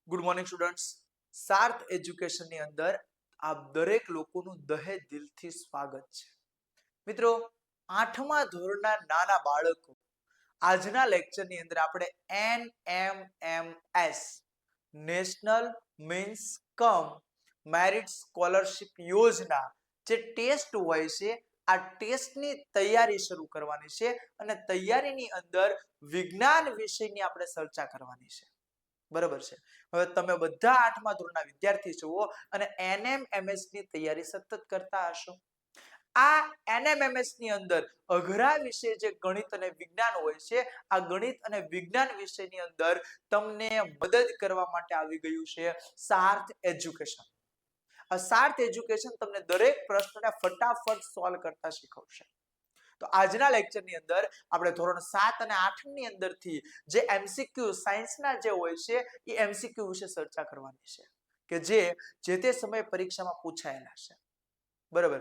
Good morning students. Sarth એજ્યુકેશનની અંદર આપ દરેક લોકોનું દહે દિલથી સ્વાગત છે. મિત્રો, 8મા ધોરણના નાના બાળકો, આજના લેક્ચરની અંદર આપણે NMMS નેશનલ મીન્સ કમ મેરિટ સ્કોલરશિપ યોજના જે ટેસ્ટ હોય છે, આ ટેસ્ટની તૈયારી શરૂ કરવાની છે અને તૈયારીની અંદર વિજ્ઞાન વિષયની આપણે ચર્ચા કરવાની છે. બરાબર છે. હવે તમે બધા 8મા ધોરણના વિદ્યાર્થી છો અને NMMS ની તૈયારી સતત કરતા હશો. આ NMMS ની અંદર અઘરા વિષય જે ગણિત અને વિજ્ઞાન હોય છે, આ ગણિત અને વિજ્ઞાન વિષયની અંદર તમને મદદ કરવા માટે આવી ગયું છે સાર્થ એજ્યુકેશન. આ સાર્થ એજ્યુકેશન તમને દરેક પ્રશ્નને ફટાફટ સોલ્વ કરતા શીખવશે. તો આજના લેક્ચરની અંદર આપણે ધોરણ 7 અને 8 ની અંદરથી જે MCQ સાયન્સના જે હોય છે એ MCQ વિશે ચર્ચા કરવાની છે કે જે તે સમયે પરીક્ષામાં પૂછાયેલા છે. બરાબર.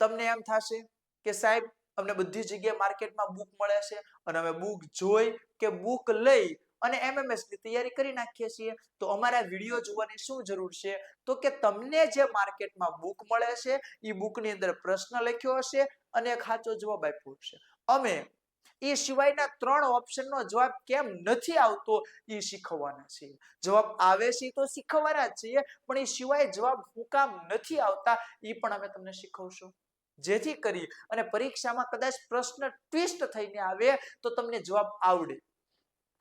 તમને એમ થશે કે સાહેબ અમને બધી જગ્યાએ માર્કેટમાં બુક મળે છે અને અમે બુક જોઈ કે બુક લઈ અને MMS ની તૈયારી કરી નાખીએ છીએ, તો અમારા વિડિયો જોવાની શું જરૂર છે? તો કે તમને જે માર્કેટમાં બુક મળે છે એ બુકની અંદર પ્રશ્ન લખ્યો હશે અને એક સાચો જવાબ આપ્યો હશે. અમે એ સિવાયના 3 ઓપ્શનનો જવાબ કેમ નથી આવતો એ શીખવવાના છે. જવાબ આવે છે તો શીખવવાના જ છીએ, પણ એ સિવાય જવાબ શું કામ નથી આવતા એ પણ અમે તમને શીખવશું, જેથી કરી અને પરીક્ષામાં કદાચ પ્રશ્ન ટ્વિસ્ટ થઈને આવે તો તમને જવાબ આવડે.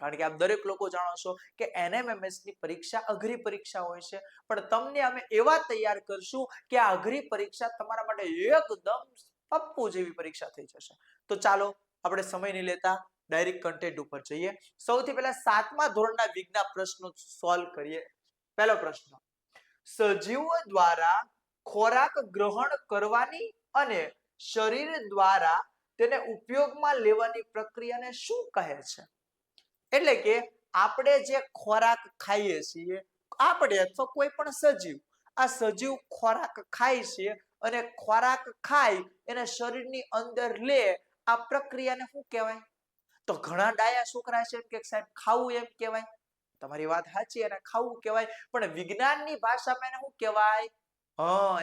કારણ કે આપ દરેક લોકો જાણો છો કે NMMS ની પરીક્ષા અઘરી પરીક્ષા હોય છે, પણ તમને અમે એવા તૈયાર કરશું કે આ અઘરી પરીક્ષા તમારા માટે એકદમ પપ્પુ જેવી પરીક્ષા થઈ જશે. તો ચાલો આપણે સમય નહીં લેતા ડાયરેક્ટ કન્ટેન્ટ ઉપર જઈએ. સૌથી પહેલા 7મા ધોરણના વિજ્ઞાન પ્રશ્નો સોલ્વ કરીએ. પહેલો પ્રશ્ન: સજીવો દ્વારા ખોરાક ગ્રહણ કરવાની અને શરીર દ્વારા તેને ઉપયોગમાં લેવાની પ્રક્રિયાને શું કહે છે? એટલે કે આપણે જે ખોરાક ખાઈએ છીએ, આપણે અથવા કોઈ પણ સજીવ, આ સજીવ ખોરાક ખાય છે અને ખોરાક ખાઈ એને શરીરની અંદર લે, આ પ્રક્રિયાને શું કહેવાય? તો ઘણા ડાયા છોકરા છે કે સાહેબ ખાવું એમ કહેવાય. તમારી વાત સાચી, એને ખાવું કહેવાય, પણ વિજ્ઞાનની ભાષામાં એને શું કહેવાય?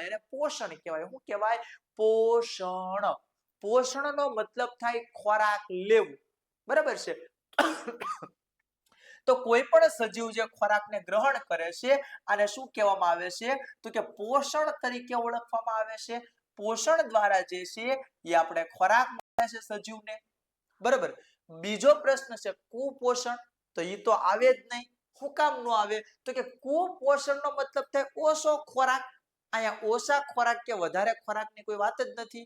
એને પોષણ કહેવાય. શું કહેવાય? પોષણ. પોષણનો મતલબ થાય ખોરાક લેવું. બરાબર છે. તો કોઈ પણ સજીવ જે ખોરાકને ગ્રહણ કરે છે આને શું કહેવામાં આવે છે? તો કે પોષણ તરીકે ઓળખવામાં આવે છે. પોષણ દ્વારા જે છે એ આપણે ખોરાક મળે છે સજીવને. બરાબર. બીજો પ્રશ્ન છે કુપોષણ. તો એ તો આવે જ નહીં. શું કામ ન આવે? તો કે કુપોષણનો મતલબ થાય ઓછો ખોરાક. અહીંયા ઓછા ખોરાક કે વધારે ખોરાકની કોઈ વાત જ નથી.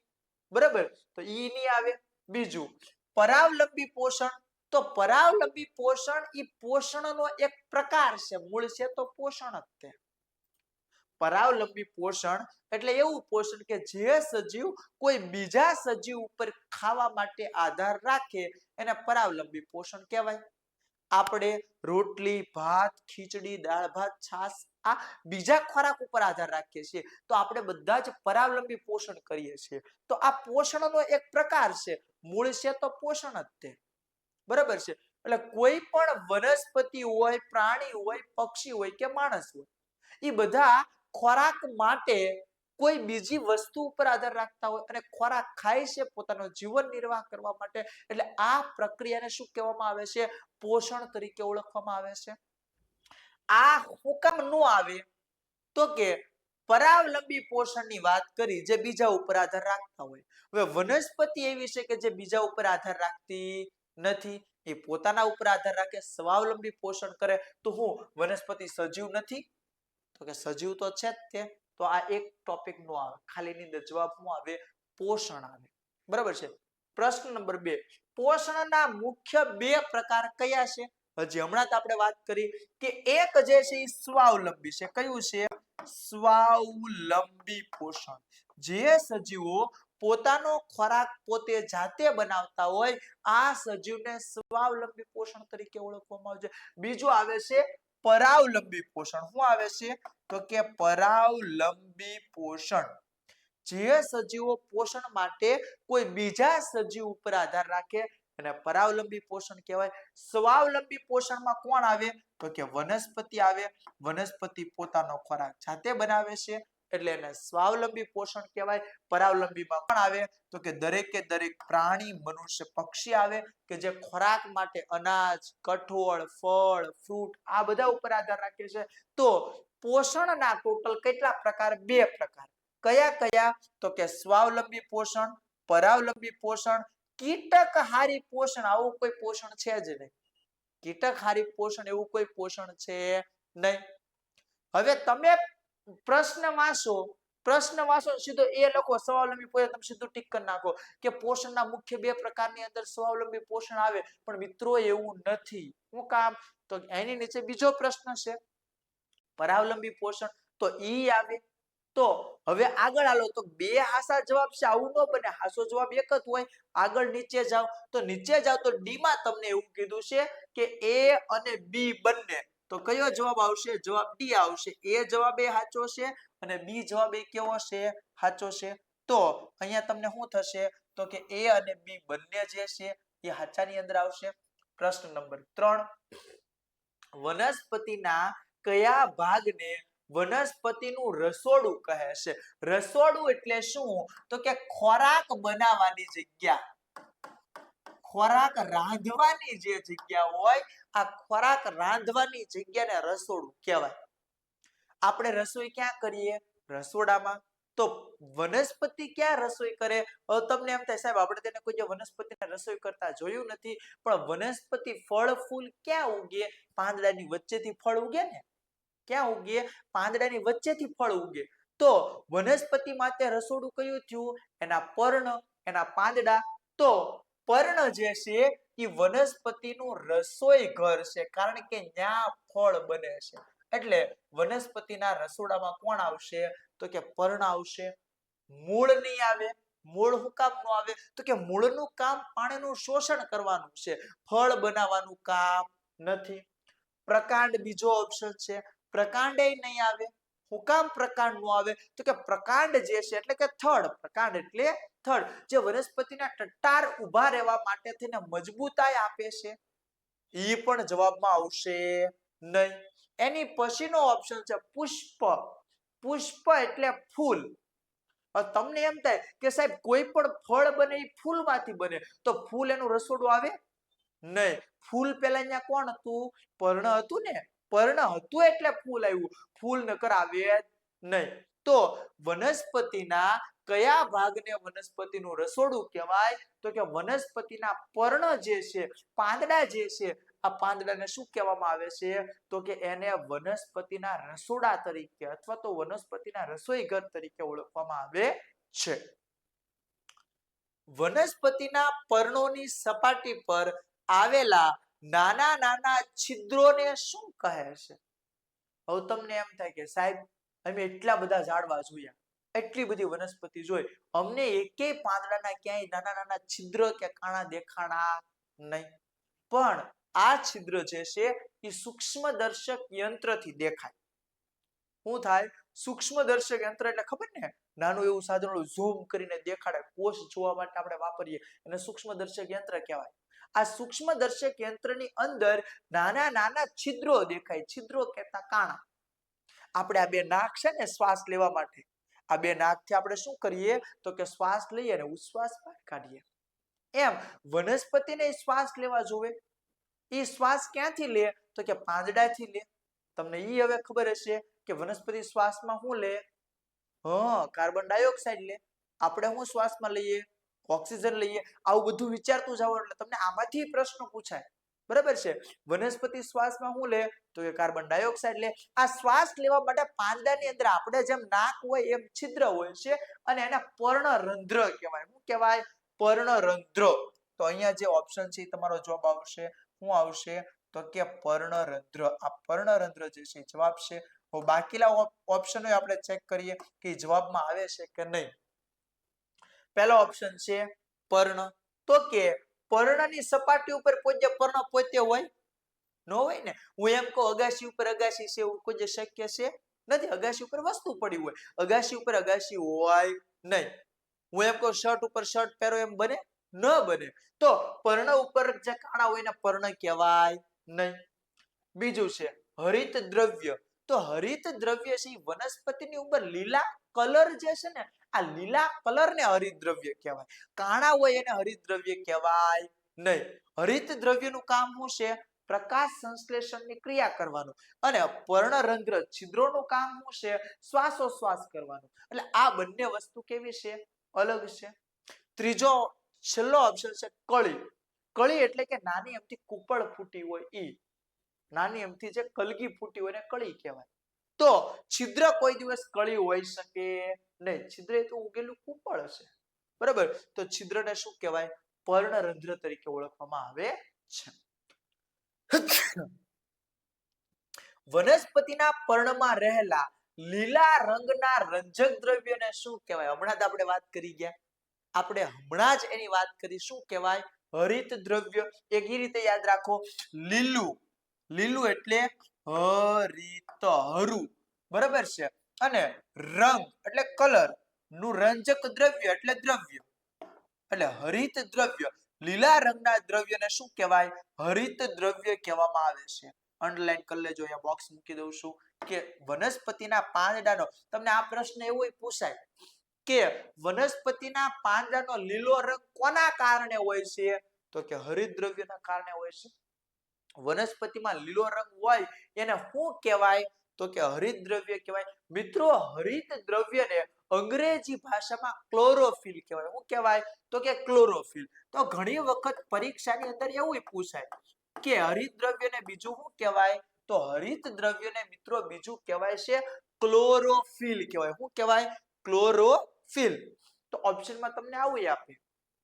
બરાબર, તો ઈ નહીં આવે. બીજું પરાવલંબી પોષણ. તો પરાવલંબી પોષણ એ પોષણનો એક પ્રકાર છે, મૂળ છે તો પોષણ જ તે. પરાવલંબી પોષણ એટલે એવું પોષણ કે જે સજીવ કોઈ બીજા સજીવ ઉપર ખાવા માટે આધાર રાખે એને પરાવલંબી પોષણ કહેવાય. આપણે રોટલી, ભાત, ખીચડી, દાળ ભાત, છાશ આ બીજા ખોરાક ઉપર આધાર રાખીએ છીએ, તો આપણે બધા જ પરાવલંબી પોષણ કરીએ છીએ. તો આ પોષણનો એક પ્રકાર છે, મૂળ છે તો પોષણ જ તે. બરાબર છે. એટલે કોઈ પણ વનસ્પતિ હોય, પ્રાણી હોય, પક્ષી હોય કે માણસ હોય, એ બધા ખોરાક માટે કોઈ બીજી વસ્તુ ઉપર આધાર રાખતા હોય અને ખોરાક ખાય છે પોતાનો જીવન નિર્વાહ કરવા માટે. એટલે આ પ્રક્રિયાને શું કહેવામાં આવે છે? પોષણ તરીકે ઓળખવામાં આવે છે. આ હુકમ નો આવે તો કે પરાવલંબી પોષણની વાત કરી જે બીજા ઉપર આધાર રાખતા હોય. હવે વનસ્પતિ એવી છે કે જે બીજા ઉપર આધાર રાખતી નથી, એ પોતાના ઉપર આધાર રાખે, સ્વાવલંબી પોષણ કરે. તો હું વનસ્પતિ સજીવ નથી? તો કે સજીવ તો છે જ તે. તો આ એક ટોપિક નો આવે, ખાલી ની અંદર જવાબ શું આવે? પોષણ આવે. બરાબર છે. પ્રશ્ન નંબર 2: પોષણના મુખ્ય 2 પ્રકાર કયા છે? હજી હમણાં જ આપણે વાત કરી કે એક જે છે એ સ્વાવલંબી છે. કયું છે? સ્વાવલંબી પોષણ. જે સજીવો પોતાનો ખોરાક પોતે જાતે બનાવતા હોય, આ સજીવને સ્વાવલંબી પોષણ તરીકે ઓળખવામાં આવે છે. બીજું આવે છે પરાવલંબી પોષણ. શું આવે છે? તો કે પરાવલંબી પોષણ. જે સજીવો પોષણ માટે કોઈ બીજા સજીવ ઉપર આધાર રાખે એને પરાવલંબી પોષણ કહેવાય. સ્વાવલંબી પોષણમાં કોણ આવે તો કે વનસ્પતિ આવે. વનસ્પતિ પોતાનો ખોરાક જાતે બનાવે છે એટલે એને સ્વાવલંબી પોષણ કહેવાય. પરાવલંબીમાં કોણ આવે તો કે દરેકે દરેક પ્રાણી, મનુષ્ય, પક્ષી આવે કે જે ખોરાક માટે અનાજ, કઠોળ, ફળ, ફ્રૂટ આ બધા ઉપર આધાર રાખે છે. તો પોષણના ટોટલ કેટલા પ્રકાર? 2 પ્રકાર. કયા કયા તો કે સ્વાવલંબી પોષણ, પરાવલંબી પોષણ, કીટકહારી પોષણ. આવું કોઈ પોષણ છે જ નહીં. કીટકહારી પોષણ એવું કોઈ પોષણ છે નહીં. હવે તમે પ્રશ્ન વાંચો સીધો એ લખો સ્વાવલંબી પોષણ, તમે સીધું ટીક કરી નાખો કે પોષણના મુખ્ય 2 પ્રકારની અંદર સ્વાવલંબી પોષણ આવે. પણ મિત્રો એવું નથી. શું કામ? તો એની નીચે બીજો પ્રશ્ન છે પરાવલંબી પોષણ, તો ઈ આવે. તો હવે આગળ હાલો તો 2 હાસા જવાબ છે, આવું ન બને. હાસો જવાબ એક જ હોય. આગળ નીચે જાઓ તો ડી માં તમને એવું કીધું છે કે એ અને બી બંને. તો કયો જવાબ આવશે? જવાબ ડી આવશે. એ જવાબ એ સાચો છે અને બી જવાબ એ કેવો છે? સાચો છે. તો અહીંયા તમને શું થશે તો કે એ અને બી બંને જે છે એ સાચાની અંદર આવશે. પ્રશ્ન નંબર 3, વનસ્પતિના કયા ભાગને વનસ્પતિનું રસોડું કહે છે? રસોડું એટલે શું તો કે ખોરાક બનાવવાની જગ્યા, ખોરાક રાંધવાની જે જગ્યા હોય, આ ખોરાક રાંધવાની જગ્યાને રસોડું કહેવાય. આપણે રસોઈ ક્યાં કરીએ? રસોડામાં. તો વનસ્પતિ ક્યાં રસોઈ કરે? તમને એમ થાય સાહેબ આપણે તેને કોઈ વનસ્પતિને રસોઈ કરતા જોયું નથી. પણ વનસ્પતિ ફળ ફૂલ ક્યાં ઉગે? પાંદડાની વચ્ચેથી ફળ ઉગે ને. ક્યાં ઉગે? પાંદડાની વચ્ચેથી ફળ ઉગે. તો વનસ્પતિ માટે રસોડું કયું થયું? એના પર્ણ, એના પાંદડા. તો પર્ણ જે છે એ વનસ્પતિનું રસોઈ ઘર છે, કારણ કે ત્યાં ફળ બને છે. એટલે વનસ્પતિના રસોડામાં કોણ આવશે તો કે પર્ણ આવશે. મૂળ નહીં આવે. મૂળ શું કામ ન આવે તો કે મૂળનું કામ પાણીનું શોષણ કરવાનું છે, ફળ બનાવવાનું કામ નથી. પ્રકાંડ બીજો ઓપ્શન છે. પ્રકાંડ એ નહીં આવે. શું કામ પ્રકાંડ નો આવે તો કે પ્રકાંડ જે છે એટલે કે થડ. પ્રકાંડ એટલે થડ, જે વનસ્પતિના ટટ્ટાર ઊભા રહેવા માટે થઈને મજબૂતાઈ આપે છે. ઈ પણ જવાબમાં આવશે નહીં. એની પછીનો ઓપ્શન છે પુષ્પ. પુષ્પ એટલે ફૂલ. તમને એમ થાય કે સાહેબ કોઈ પણ ફળ બને એ ફૂલમાંથી બને, તો ફૂલ એનું રસોડું આવે નહીં. ફૂલ પેલા અહીંયા કોણ હતું? પર્ણ હતું ને. પર્ણ હતું એટલે ફૂલ આવ્યું. ફૂલ નકર આવે નહીં. તો વનસ્પતિના કયા ભાગને વનસ્પતિનું રસોડું કહેવાય તો કે વનસ્પતિના પર્ણ જે છે, પાંદડા જે છે, આ પાંદડાને શું કહેવામાં આવે છે તો કે એને વનસ્પતિના રસોડા તરીકે અથવા તો વનસ્પતિના રસોઈ ઘર તરીકે ઓળખવામાં આવે છે. વનસ્પતિના પર્ણોની સપાટી પર આવેલા નાના નાના છિદ્રોને શું કહે છે? હવે તમને એમ થાય કે સાહેબ અમે એટલા બધા ઝાડવા જોયા, એટલી બધી વનસ્પતિ જોઈ, અમને એકેય પાંદડાના ક્યાંય નાના નાના છિદ્ર કે કાણા દેખાણા નહીં. પણ આ છિદ્ર જે છે એ સૂક્ષ્મદર્શક યંત્રથી દેખાય. શું થાય? સૂક્ષ્મદર્શક યંત્ર એટલે ખબર ને, નાનું એવું સાધન ઝૂમ કરીને દેખાડે, કોષ જોવા માટે આપણે વાપરીએ, એને સૂક્ષ્મદર્શક યંત્ર કહેવાય. આ સૂક્ષ્મદર્શક યંત્રની અંદર નાના નાના છિદ્રો દેખાય. છિદ્રો કહેતા કાણા. આપણે આ 2 નાક છે ને શ્વાસ લેવા માટે, આ 2 નાકથી આપણે શું કરીએ તો કે શ્વાસ લઈએ અને ઉચ્છ્વાસ બહાર કાઢીએ. એમ વનસ્પતિને શ્વાસ લેવા જોવે. એ શ્વાસ ક્યાંથી લે તો કે પાંદડાથી લે. તમને ઈ હવે ખબર હશે કે વનસ્પતિ શ્વાસમાં શું લે? કાર્બન ડાયોક્સાઇડ લે. આપણે શું શ્વાસમાં લઈએ? ઓક્સિજન લઈએ. આવું બધું વિચારતું જાવ એટલે તમને આમાંથી પ્રશ્નો પૂછાય. બરાબર છે? વનસ્પતિ શ્વાસમાં શું લે તો કે કાર્બન ડાયોક્સાઇડ લે. આ શ્વાસ લેવા માટે પાંદડાની અંદર આપણે જેમ નાક હોય એમ છિદ્ર હોય છે અને એને પર્ણરંધ્ર કહેવાય. શું કહેવાય? પર્ણરંધ્ર. તો અહીંયા જે ઓપ્શન છે એ તમારો જવાબ આવશે. શું આવશે તો કે પર્ણરંધ્ર. આ પર્ણરંધ્ર જે છે જવાબ છે. હવે બાકીના ઓપ્શનો આપણે ચેક કરીએ કે જવાબમાં આવે છે કે નહીં. પહેલો ઓપ્શન છે પર્ણ. તો કે પર્ણની સપાટી ઉપર કોઈ જે પર્ણ પોતે હોય ન હોય ને. હું એમ કહું અગાશી ઉપર અગાશી છે એવું કોઈ જે શક્ય છે નથી. અગાશી ઉપર વસ્તુ પડી હોય, અગાશી ઉપર અગાશી હોય નહીં. હું એમ કહું શર્ટ ઉપર શર્ટ પહેરો એમ બને ન બને. તો પર્ણ ઉપર જે કાણા હોય એને પર્ણ કહેવાય નહીં. બીજું છે હરિત દ્રવ્ય. તો હરિત દ્રવ્ય છે એ વનસ્પતિની ઉપર લીલા કલર જે છે ને આ લીલા કલર ને હરિત દ્રવ્ય કહેવાય. કાણા હોય એને હરિત દ્રવ્ય કહેવાય નહીં. હરિત દ્રવ્યનું કામ શું છે? પ્રકાશ સંશ્લેષણની ક્રિયા કરવાનું. અને પર્ણરંધ્ર છિદ્રોનું કામ શું છે? શ્વાસોશ્વાસ કરવાનું. એટલે આ બંને વસ્તુ કેવી છે? અલગ છે. ત્રીજો છેલ્લો ઓપ્શન છે કળી. કળી એટલે કે નાની અમથી કુપળ ફૂટી હોય ઈ. નાની અમથી જે કલગી ફૂટી હોય એને કળી કહેવાય. તો છિદ્ર કોઈ દિવસ કળી હોઈ શકે નહીં. છિદ્ર એ તો ઉગેલું કુપળ હશે. બરાબર. તો છિદ્રને શું કહેવાય? પર્ણરંધ્ર તરીકે ઓળખવામાં આવે છે. વનસ્પતિના પર્ણમાં રહેલા લીલા રંગના રંજક દ્રવ્યને શું કહેવાય? હમણાં જ આપણે વાત કરી ગયા. આપણે હમણાં જ એની વાત કરી. શું કહેવાય? હરિત દ્રવ્ય. એક એ રીતે યાદ રાખો, લીલું. લીલું એટલે હરિત, હરું. બરાબર છે. અને રંગ એટલે કલર નું રંજક દ્રવ્ય એટલે દ્રવ્ય. એટલે હરિત દ્રવ્ય. લીલા રંગના દ્રવ્યને શું કહેવાય? હરિત દ્રવ્ય કહેવામાં આવે છે. અંડરલાઈન કરી લેજો. અહીંયા બોક્સ મૂકી દઉં છું કે વનસ્પતિના પાંદડાનો તમને આ પ્રશ્ન એવો પૂછાય કે વનસ્પતિના પાંદડાનો લીલો રંગ કોના કારણે હોય છે? તો કે હરિત દ્રવ્યના કારણે હોય છે. વનસ્પતિમાં લીલો રંગ હોય એને શું કહેવાય? તો કે હરિત દ્રવ્ય કહેવાય. મિત્રો હરિત દ્રવ્યને અંગ્રેજી ભાષામાં ક્લોરોફિલ કહેવાય. શું કહેવાય? તો કે ક્લોરોફિલ. તો ઘણી વખત પરીક્ષાની અંદર એવું પૂછાય કે હરિત દ્રવ્યને બીજું શું કહેવાય? તો હરિત દ્રવ્યને મિત્રો બીજું કહેવાય છે ક્લોરોફિલ કહેવાય. શું કહેવાય? ક્લોરોફિલ. તો ઓપ્શનમાં તમને આવું આપે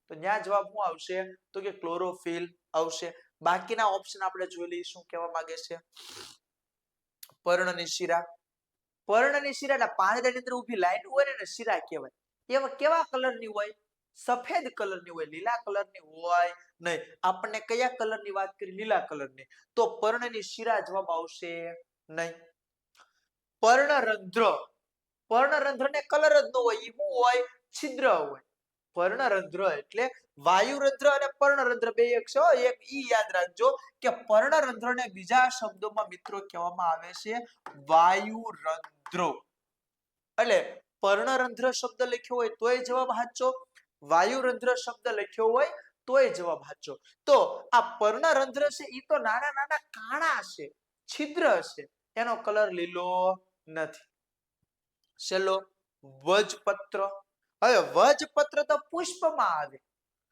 તો ત્યાં જવાબ શું આવશે? તો કે ક્લોરોફિલ આવશે. બાકીના ઓપ્શન આપણે જોઈ લઈએ શું કહેવા માંગે છે. પર્ણની શિરા. પર્ણની શિરા એટલે પાંદડાની અંદર ઊભી લાઈન હોય ને શિરા કહેવાય. એવા કેવા કલરની હોય? સફેદ કલરની હોય. લીલા કલરની હોય નહીં. આપણને કયા કલરની વાત કરી? લીલા કલરની. તો પર્ણની શિરા જવાબ આવશે નહીં. પર્ણરંધ્ર. પર્ણરંધ્રને કલર જ ન હોય. એ શું હોય? છિદ્ર હોય. પર્ણરંધ્ર એટલે વાયુરંધ્ર અને પર્ણરંધ્ર બે એક છે. એક ઈ યાદ રાખજો કે પર્ણરંધ્રને બીજા શબ્દોમાં મિત્રો કહેવામાં આવે છે વાયુરંધ્રો. એટલે પર્ણરંધ્ર શબ્દ લખ્યો હોય તોય જવાબ સાચો, વાયુરંધ્ર શબ્દ લખ્યો હોય તોય જવાબ સાચો. તો આ પર્ણરંધ્ર છે એ તો નાના નાના કાણા છે, છિદ્ર છે, એનો કલર લીલો નથી. ચલો વજપત્ર. હવે વજપત્ર તો પુષ્પમાં આવે.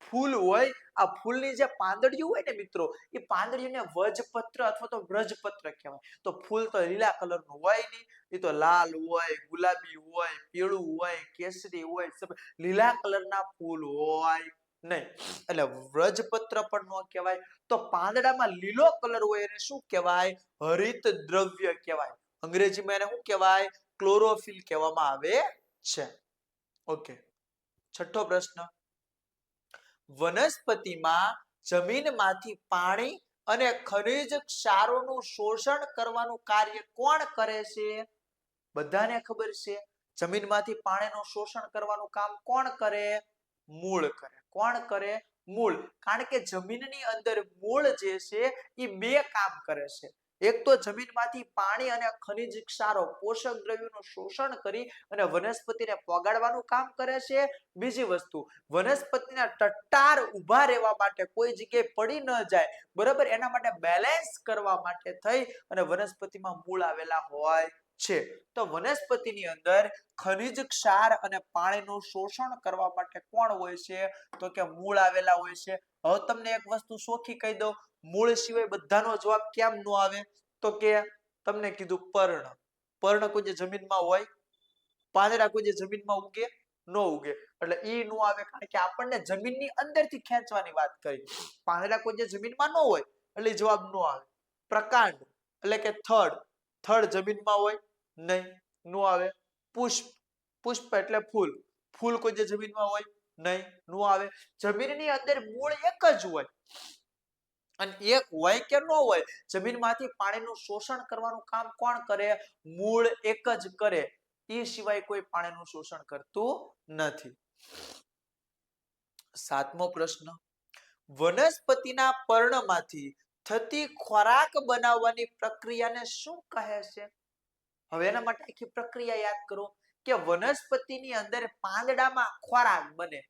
ફૂલ હોય, આ ફૂલની જે પાંદડીઓ હોય ને મિત્રો, એ પાંદડીઓને વજપત્ર અથવા તો વ્રજપત્ર કહેવાય. તો ફૂલ તો લીલા કલરનું હોય નહીં, એ તો લાલ હોય, ગુલાબી હોય, પીળું હોય, કેસરી હોય, લીલા કલરના ફૂલ હોય નહીં. એટલે વ્રજપત્ર પણ ન કહેવાય. તો પાંદડામાં લીલો કલર હોય એને શું કહેવાય? હરિત દ્રવ્ય કહેવાય. અંગ્રેજીમાં એને શું કહેવાય? ક્લોરોફિલ કહેવામાં આવે છે. ઓકે. છઠ્ઠો પ્રશ્ન. વનસ્પતિમાં જમીનમાંથી પાણી અને ખનિજ ક્ષારોનું શોષણ કરવાનું કાર્ય કોણ કરે છે? બધાને ખબર છે જમીનમાંથી પાણીનું શોષણ કરવાનું કામ કોણ કરે? મૂળ કરે. કોણ કરે? મૂળ. કારણ કે જમીનની અંદર મૂળ જે છે એ બે કામ કરે છે. એક તો જમીનમાંથી પાણી અને ખનિજ ક્ષારો પોષક દ્રવ્યોનું શોષણ કરી અને વનસ્પતિને પોગાડવાનું કામ કરે છે. બીજી વસ્તુ, વનસ્પતિના ટટ્ટાર ઊભા રહેવા માટે, કોઈ જગ્યાએ પડી ન જાય, બરાબર, એના માટે બેલેન્સ કરવા માટે થઈ અને વનસ્પતિમાં મૂળ આવેલા હોય છે. તો વનસ્પતિની અંદર ખનિજ ક્ષાર અને પાણીનું શોષણ કરવા માટે કોણ હોય છે? તો કે મૂળ આવેલા હોય છે. હવે તમને એક વસ્તુ સોખી કહી દઉં, મૂળ સિવાય બધાનો જવાબ કેમ ન આવે? તો કે તમને કીધું પર્ણ. પર્ણ કોઈ જે જમીનમાં હોય, પાંદડા કોઈ જે જમીનમાં ઉગે ન ઉગે, એટલે ઈ નો આવે. કારણ કે આપણને જમીનની અંદરથી ખેંચવાની વાત કરી. પાંદડા કોઈ જે જમીનમાં ન હોય એટલે જવાબ ન આવે. પ્રકાંડ એટલે કે થડ. થડ જમીનમાં હોય નહીં, નો આવે. પુષ્પ. પુષ્પ એટલે ફૂલ. ફૂલ કોઈ જે જમીનમાં હોય નહીં, નો આવે. જમીનની અંદર મૂળ એક જ હોય. અને એક હોય કે ન હોય, જમીનમાંથી પાણીનું શોષણ કરવાનું કામ કોણ કરે? મૂળ એક જ કરે. એ સિવાય કોઈ પાણીનું શોષણ કરતું નથી. સાતમો પ્રશ્ન, વનસ્પતિના પર્ણમાંથી થતી ખોરાક બનાવવાની પ્રક્રિયાને શું કહે છે? હવે એના માટે આખી પ્રક્રિયા યાદ કરો કે વનસ્પતિની અંદર પાંદડામાં ખોરાક બને.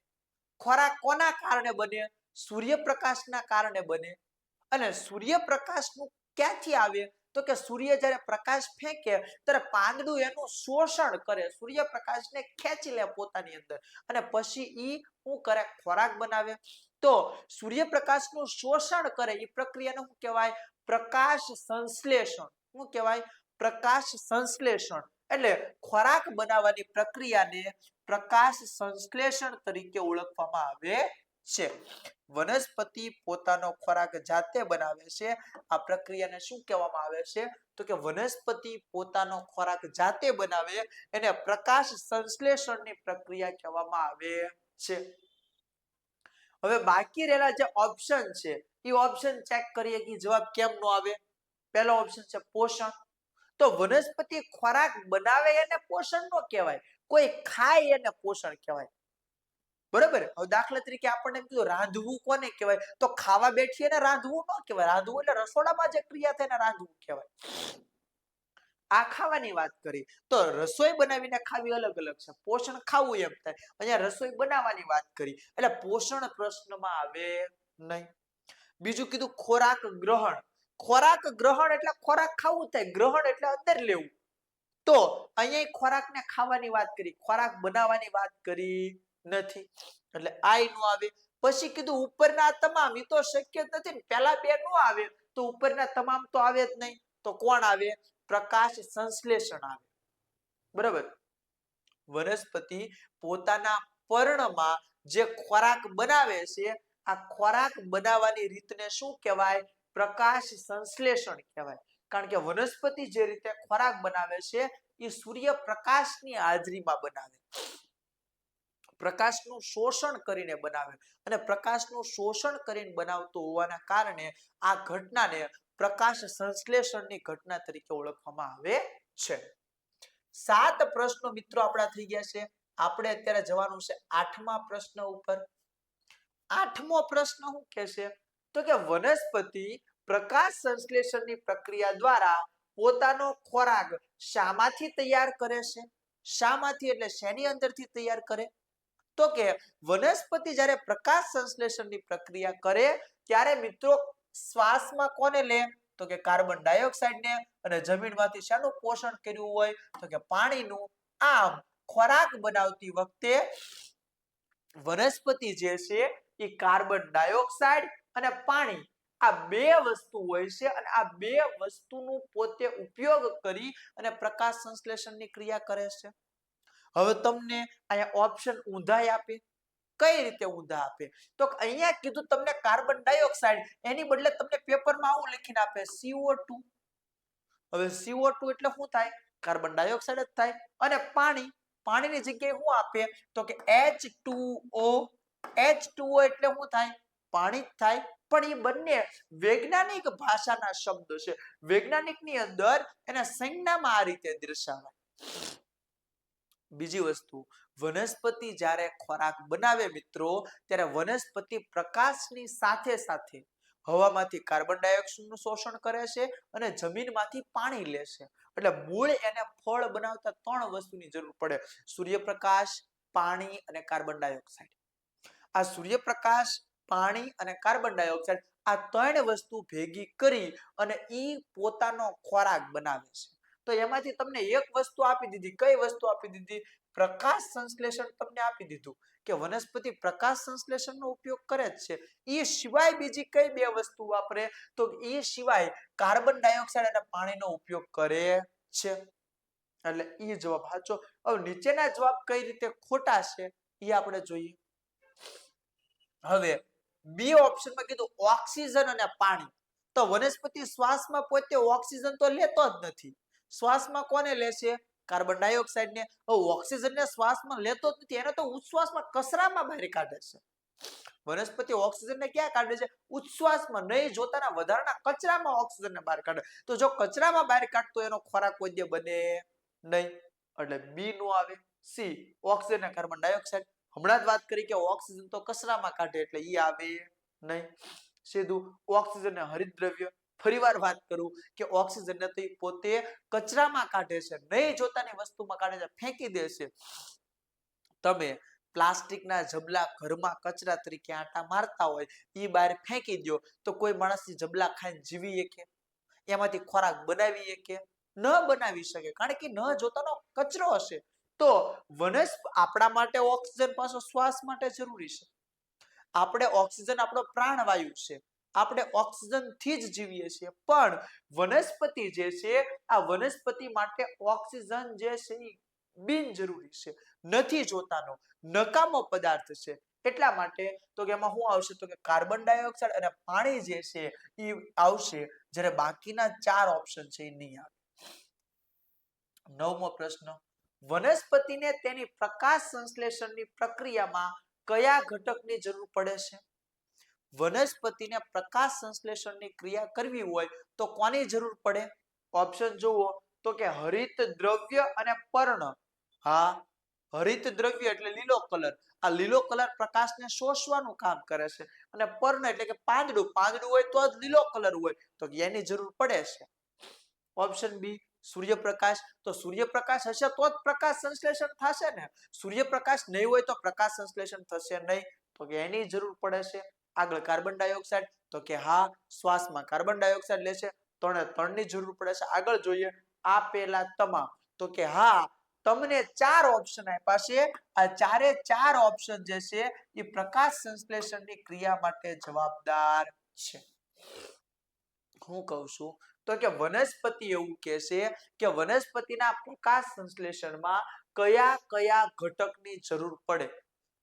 ખોરાક કોના કારણે બને? સૂર્યપ્રકાશના કારણે બને. અને સૂર્યપ્રકાશનું ક્યાંથી આવે? તો કે સૂર્ય જ્યારે પ્રકાશ ફેંકે ત્યારે પાંદડું એનું શોષણ કરે, સૂર્યપ્રકાશને ખેંચી લે પોતાની અંદર અને પછી ઈ શું કરે? ખોરાક બનાવે. તો સૂર્યપ્રકાશનું શોષણ કરે એ પ્રક્રિયાને શું કહેવાય? પ્રકાશ સંશ્લેષણ. શું કહેવાય? પ્રકાશ સંશ્લેષણ. એટલે ખોરાક બનાવવાની પ્રક્રિયાને પ્રકાશ સંશ્લેષણ તરીકે ઓળખવામાં આવે છે. વનસ્પતિ પોતાનો ખોરાક જાતે બનાવે છે. આ પ્રક્રિયાને શું કહેવામાં આવે છે? તો કે વનસ્પતિ પોતાનો ખોરાક જાતે બનાવે એને પ્રકાશ સંશ્લેષણની પ્રક્રિયા કહેવામાં આવે છે. હવે બાકી રહેલા જે ઓપ્શન છે એ ઓપ્શન ચેક કરીએ કે જવાબ કેમ નો આવે. પહેલો ઓપ્શન છે પોષણ. તો વનસ્પતિ ખોરાક બનાવે એને પોષણ નો કહેવાય, કોઈ ખાય એને પોષણ કહેવાય. બરાબર. હવે દાખલા તરીકે આપણને કીધું રાંધવું કોને કહેવાય? તો ખાવા બેઠીએ ને રાંધવું ન કહેવાય. રાંધવું એટલે રસોડામાં જે ક્રિયા થાય ને રાંધવું કહેવાય. આ ખાવાની વાત કરી તો રસોઈ બનાવીને ખાવી અલગ અલગ છે. પોષણ ખાવું એમ થાય. અહીંયા રસોઈ બનાવવાની વાત કરી એટલે પોષણ પ્રશ્નમાં આવે નહીં. બીજું કીધું ખોરાક ગ્રહણ. ખોરાક ગ્રહણ એટલે ખોરાક ખાવું થાય, ગ્રહણ એટલે અંદર લેવું. તો અહીંયા ખોરાકને ખાવાની વાત કરી, ખોરાક બનાવવાની વાત કરી નથી એટલે આ નો આવે. પછી કીધું ઉપરના તમામ, એ તો શક્ય જ નથી ને. પહેલા બે નો આવે તો ઉપરના તમામ તો આવે જ નહીં. તો કોણ આવે? પ્રકાશ સંશ્લેષણ આવે. બરાબર. વનસ્પતિ પોતાના પર્ણમાં જે ખોરાક બનાવે છે આ ખોરાક બનાવવાની રીતને શું કહેવાય? પ્રકાશ સંશ્લેષણ કહેવાય. કારણ કે વનસ્પતિ જે રીતે ખોરાક બનાવે છે એ સૂર્યપ્રકાશની હાજરીમાં બનાવે, પ્રકાશનું શોષણ કરીને બનાવે અને પ્રકાશનું શોષણ કરીને બનાવતો હોવાના કારણે આ ઘટનાને પ્રકાશ સંશ્લેષણની ઘટના તરીકે ઓળખવામાં આવે છે. 7 પ્રશ્નો મિત્રો આપણા થઈ ગયા છે. આપણે અત્યારે જવાનું છે 8મા પ્રશ્ન ઉપર. 8મો પ્રશ્ન શું કહે છે? તો કે વનસ્પતિ પ્રકાશ સંશ્લેષણની પ્રક્રિયા દ્વારા પોતાનો ખોરાક શામાંથી તૈયાર કરે છે? શામાંથી એટલે શેની અંદરથી તૈયાર કરે? તો કે વનસ્પતિ જ્યારે પ્રકાશ સંશ્લેષણની પ્રક્રિયા કરે ત્યારે મિત્રો શ્વાસમાં કોને લે? તો કે કાર્બન ડાયોક્સાઇડ ને. અને જમીનમાંથી શાનું પોષણ કર્યું હોય? તો કે પાણીનું. આમ ખોરાક બનાવતી વખતે વનસ્પતિ જે છે એ કાર્બન ડાયોક્સાઇડ અને પાણી આ બે વસ્તુ હોય છે અને આ બે વસ્તુનું પોતે ઉપયોગ કરી અને પ્રકાશ સંશ્લેષણની ક્રિયા કરે છે. હવે તમને અહીંયા ઓપ્શન ઊંધા આપે. કઈ રીતે ઊંધા આપે? તો અહીંયા કીધું તમને કાર્બન ડાયોક્સાઇડ, એની બદલે તમને પેપરમાં આવું લખીને આપે CO2. હવે CO2 એટલે શું થાય? કાર્બન ડાયોક્સાઇડ જ થાય. અને પાણી, પાણીની જગ્યાએ શું આપે? તો કે H2O. H2O એટલે શું થાય? પાણી જ થાય. પણ એ બંને વૈજ્ઞાનિક ભાષાના શબ્દ છે. વૈજ્ઞાનિકની અંદર એને સંજ્ઞામાં આ રીતે દર્શાવાય. બીજી વસ્તુ, વનસ્પતિ જ્યારે ખોરાક બનાવે મિત્રો ત્યારે વનસ્પતિ પ્રકાશની સાથે સાથે હવામાંથી કાર્બન ડાયોક્સાઇડનું શોષણ કરે છે અને જમીનમાંથી પાણી લે છે. એટલે મૂળ એને ફળ બનાવતા 3 વસ્તુની જરૂર પડે: સૂર્યપ્રકાશ, પાણી અને કાર્બન ડાયોક્સાઇડ. આ સૂર્યપ્રકાશ, પાણી અને કાર્બન ડાયોક્સાઇડ આ 3 વસ્તુ ભેગી કરી અને ઈ પોતાનો ખોરાક બનાવે છે. તો એમાંથી તમને એક વસ્તુ આપી દીધી. કઈ વસ્તુ આપી દીધી? પ્રકાશ સંશ્લેષણ તમને આપી દીધું કે વનસ્પતિ પ્રકાશ સંશ્લેષણનો ઉપયોગ કરે જ છે. એ સિવાય બીજી કઈ બે વસ્તુ વાપરે? તો એ સિવાય કાર્બન ડાયોક્સાઇડ અને પાણીનો ઉપયોગ કરે છે. એટલે એ જવાબ સાચો. હવે નીચેના જવાબ કઈ રીતે ખોટા છે એ આપણે જોઈએ. હવે બી ઓપ્શનમાં કીધું ઓક્સિજન અને પાણી. તો વનસ્પતિ શ્વાસમાં પોતે ઓક્સિજન તો લેતો જ નથી. શ્વાસમાં કોને લેશે? કાર્બન ડાયોક્સાઇડ ને. ઓક્સિજન ને શ્વાસમાં લેતો જ નથી, એને તો ઉચ્છ્વાસમાં કચરામાં બહાર કાઢે છે. વનસ્પતિ ઓક્સિજન ને ક્યાં કાઢે છે? ઉચ્છ્વાસમાં, નહીં જોતાના વધારાના કચરામાં ઓક્સિજન ને બહાર કાઢે. તો જો કચરામાં બહાર કાઢતો એનો ખોરાક કોઈ બને નહીં. એટલે બી નો આવે. સી ઓક્સિજન અને કાર્બન ડાયોક્સાઇડ. હમણાં જ વાત કરી કે ઓક્સિજન તો કચરામાં કાઢે એટલે ઈ આવે નહીં. સીધું ઓક્સિજન ને હરિતદ્રવ્ય. ફરીવાર વાત કરું કે ઓક્સિજન ને તો પોતે કચરામાં કાઢે છે, નહીં જોતાની વસ્તુમાં કાઢે છે, ફેંકી દે છે. તમે પ્લાસ્ટિકના જબલા ઘરમાં કચરા તરીકે આટા મારતા હોય, ઈ બહાર ફેંકી દો તો કોઈ માણસની જબલા ખાઈને જીવી શકે? એમાંથી ખોરાક બનાવી શકે? ન બનાવી શકે, કારણ કે ન જોતાનો કચરો હશે. તો આપણા માટે ઓક્સિજન પાછો શ્વાસ માટે જરૂરી છે. આપણે ઓક્સિજન આપણો પ્રાણવાયુ છે, આપણે ઓક્સિજન થી જ જીવીએ છીએ. પણ વનસ્પતિ જે છે, આ વનસ્પતિ માટે ઓક્સિજન જે છે એ બિનજરૂરી છે, નથી જોતાનો, નકામો પદાર્થ છે. એટલા માટે તો કે એમાં શું આવશે તો કે કાર્બન ડાયોક્સાઇડ અને પાણી જે છે એ આવશે, જ્યારે બાકીના 4 ઓપ્શન છે એ નહીં આવે. 9મો પ્રશ્ન, વનસ્પતિને તેની પ્રકાશ સંશ્લેષણની પ્રક્રિયામાં કયા ઘટકની જરૂર પડે છે? વનસ્પતિને પ્રકાશ સંશ્લેષણની ક્રિયા કરવી હોય તો કોની જરૂર પડે? ઓપ્શન જુઓ તો કે હરિત દ્રવ્ય અને પર્ણ. હા, હરિત દ્રવ્ય એટલે લીલો કલર. આ લીલો કલર પ્રકાશને શોષવાનું કામ કરે છે. અને પર્ણ એટલે કે પાંદડું. પાંદડું હોય તો જ લીલો કલર હોય, તો એની જરૂર પડે છે. ઓપ્શન બી સૂર્યપ્રકાશ. તો સૂર્યપ્રકાશ હશે તો જ પ્રકાશ સંશ્લેષણ થશે ને. સૂર્યપ્રકાશ નહીં હોય તો પ્રકાશ સંશ્લેષણ થશે નહીં, તો કે એની જરૂર પડે છે. આગળ કાર્બન ડાયોક્સાઇડ, તો કે હા, શ્વાસમાં કાર્બન ડાયોક્સાઇડ લે છે, ત્રણની જરૂર પડે છે. આગળ જોઈએ આપેલા તમામ, તો કે હા, તમને 4 ઓપ્શન આપ્યા છે. આ ચારે 4 ઓપ્શન જે છે એ પ્રકાશ સંશ્લેષણની ક્રિયા માટે જવાબદાર છે. હું કહું છું તો કે વનસ્પતિ એવું કહે છે કે વનસ્પતિના પ્રકાશ સંશ્લેષણમાં કયા કયા ઘટકની જરૂર પડે,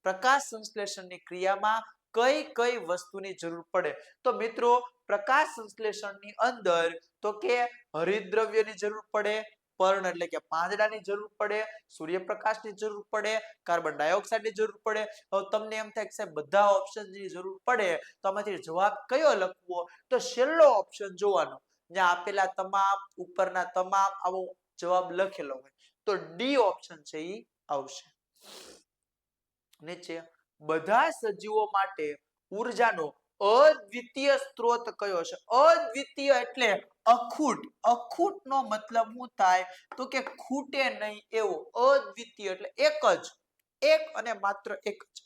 પ્રકાશ સંશ્લેષણની ક્રિયામાં કઈ કઈ વસ્તુની જરૂર પડે. તો મિત્રો, પ્રકાશ સંશ્લેષણની અંદર તો કે હરિતદ્રવ્યની જરૂર પડે, પર્ણ એટલે કે પાંદડાની જરૂર પડે, સૂર્યપ્રકાશની જરૂર પડે, કાર્બન ડાયોક્સાઇડની જરૂર પડે. હવે તમને એમ થાય કે સાહેબ બધા ઓપ્શનની જરૂર પડે, તો આમાંથી જવાબ કયો લખવો? તો છેલ્લો ઓપ્શન જોવાનો, જ્યાં આપેલા તમામ, ઉપરના તમામ, આવો જવાબ લખેલો હોય તો ડી ઓપ્શન છે એ આવશે. નીચે બધા સજીવો માટે ઉર્જાનો અદ્વિતીય સ્ત્રોત કયો છે? અદ્વિતીય એટલે અખૂટ. અખૂટ નો મતલબ શું થાય તો કે ખૂટે નહીં એવો. અદ્વિતીય એટલે એક અને માત્ર એક જ.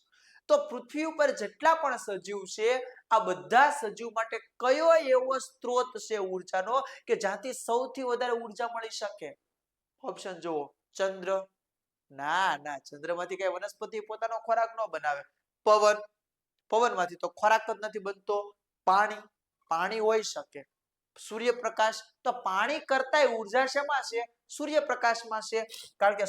તો પૃથ્વી ઉપર જેટલા પણ સજીવ છે, આ બધા સજીવ માટે કયો એવો સ્ત્રોત છે ઉર્જાનો કે જ્યાંથી સૌથી વધારે ઉર્જા મળી શકે? ઓપ્શન જુઓ. ચંદ્ર? ના, ચંદ્રમાંથી કઈ વનસ્પતિ પોતાનો ખોરાક ન બનાવે. પવનમાંથી તો ખોરાક જ નથી બનતો. પાણી હોઈ શકે. સૂર્યપ્રકાશ? તો પાણી કરતાંય ઉર્જા શેમાં છે? સૂર્યપ્રકાશમાં છે. કારણ કે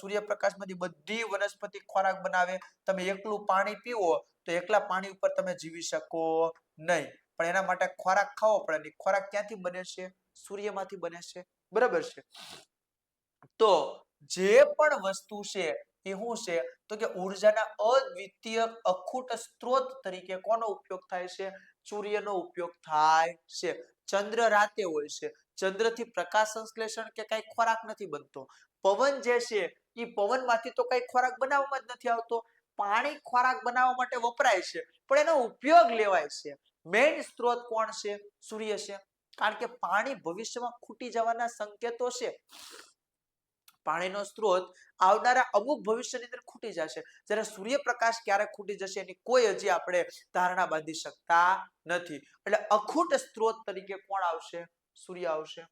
સૂર્યપ્રકાશમાંથી બધી વનસ્પતિ ખોરાક બનાવે. તમે એકલું પાણી પીવો તો એકલા પાણી ઉપર તમે જીવી શકો નહીં, પણ એના માટે ખોરાક ખાવો પડે. ખોરાક ક્યાંથી બને છે? સૂર્યમાંથી બને છે. બરાબર છે. તો જે પણ વસ્તુ છે એ શું છે તો કે ઉર્જાના અદ્વિતીય અખૂટ સ્ત્રોત તરીકે કોનો ઉપયોગ થાય છે? સૂર્યનો ઉપયોગ થાય છે. ચંદ્ર રાતે હોય છે. ચંદ્રથી પ્રકાશ સંશ્લેષણ કે કઈ ખોરાક નથી બનતો. પવન જે છે એ પવનમાંથી તો કઈ ખોરાક બનાવવામાં જ નથી આવતો. પાણી ખોરાક બનાવવા માટે વપરાય છે, પણ એનો ઉપયોગ લેવાય છે. મેઇન સ્ત્રોત કોણ છે? સૂર્ય છે. કારણ કે પાણી ભવિષ્યમાં ખૂટી જવાના સંકેતો છે. પાણીનો સ્ત્રોત આવનારા અમુક ભવિષ્યની અંદર ખૂટી જશે, જ્યારે સૂર્યપ્રકાશ ક્યારે ખૂટી જશે એની કોઈ હજી આપણે ધારણા બાંધી શકતા નથી. એટલે અખૂટ સ્ત્રોત તરીકે કોણ આવશે? સૂર્ય આવશે.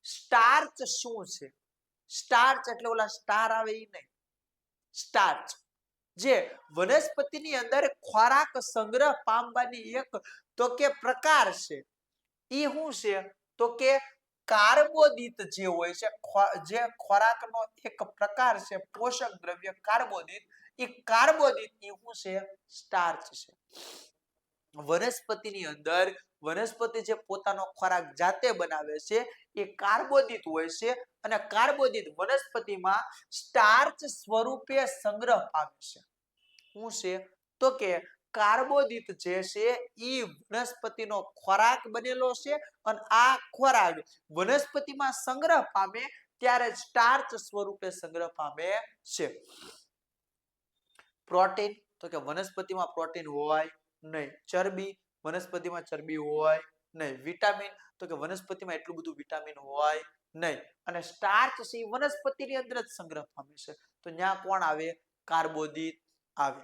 સ્ટાર્ચ શું છે? સ્ટાર્ચ એટલે ઓલા સ્ટાર આવે ઈ નહીં. સ્ટાર્ચ જે વનસ્પતિની અંદર ખોરાક સંગ્રહ પામવાની એક તો કે પ્રકાર છે. ઈ શું છે તો કે કાર્બોદિત જે હોય છે, જે ખોરાકનો એક પ્રકાર છે, પોષક દ્રવ્ય કાર્બોદિત. એ કાર્બોદિત શું છે? સ્ટાર્ચ છે. વનસ્પતિની અંદર વનસ્પતિ જે પોતાનો ખોરાક જાતે બનાવે છે એ કાર્બોદિત હોય છે, અને કાર્બોદિત વનસ્પતિમાં સ્ટાર્ચ સ્વરૂપે સંગ્રહ પામે છે. શું છે તો કે કાર્બોદિત જે છે ઈ વનસ્પતિનો ખોરાક બનેલો છે, અને આ ખોરાક વનસ્પતિમાં સંગ્રહ પામે ત્યારે સ્ટાર્ચ સ્વરૂપે સંગ્રહ પામે છે. પ્રોટીન તો કે વનસ્પતિમાં પ્રોટીન હોય નહીં. ચરબી વનસ્પતિમાં ચરબી હોય નહીં. વિટામિન તો કે વનસ્પતિમાં એટલું બધું વિટામિન હોય નહીં. અને સ્ટાર્ચ છે એ વનસ્પતિની અંદર જ સંગ્રહ પામે છે. તો ત્યાં કોણ આવે? કાર્બોદિત આવે.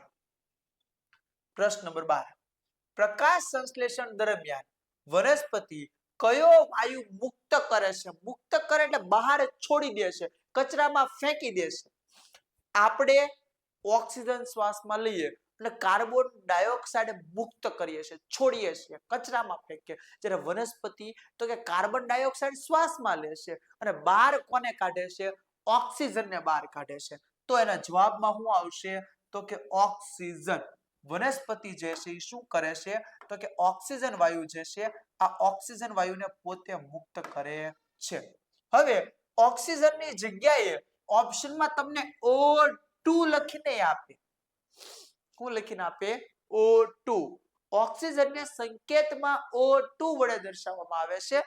પ્રશ્ન નંબર 12. પ્રકાશ સંશ્લેષણ દરમિયાન વનસ્પતિ કયો વાયુ મુક્ત કરે છે? મુક્ત કરે એટલે બહાર છોડી દે છે, કચરામાં ફેંકી દે છે. આપણે ઓક્સિજન શ્વાસમાં લઈએ એટલે કાર્બન ડાયોક્સાઇડ મુક્ત કરીએ છીએ, છોડીએ છીએ, કચરામાં ફેંકીએ. જ્યારે વનસ્પતિ તો કે કાર્બન ડાયોક્સાઇડ શ્વાસમાં લે છે અને બહાર કોને કાઢે છે? ઓક્સિજનને બહાર કાઢે છે. તો એના જવાબમાં શું આવશે? તો કે ઓક્સિજન. વનસ્પતિ જે છે એ શું કરે છે? તો કે ઓક્સિજન વાયુ જે છે આ ઓક્સિજન વાયુને પોતે મુક્ત કરે છે. હવે ઓક્સિજનની જગ્યાએ ઓપ્શનમાં તમને O2 લખીને આપે. શું લખીને આપે? O2. ઓક્સિજનને સંકેતમાં O2 વડે દર્શાવવામાં આવે છે.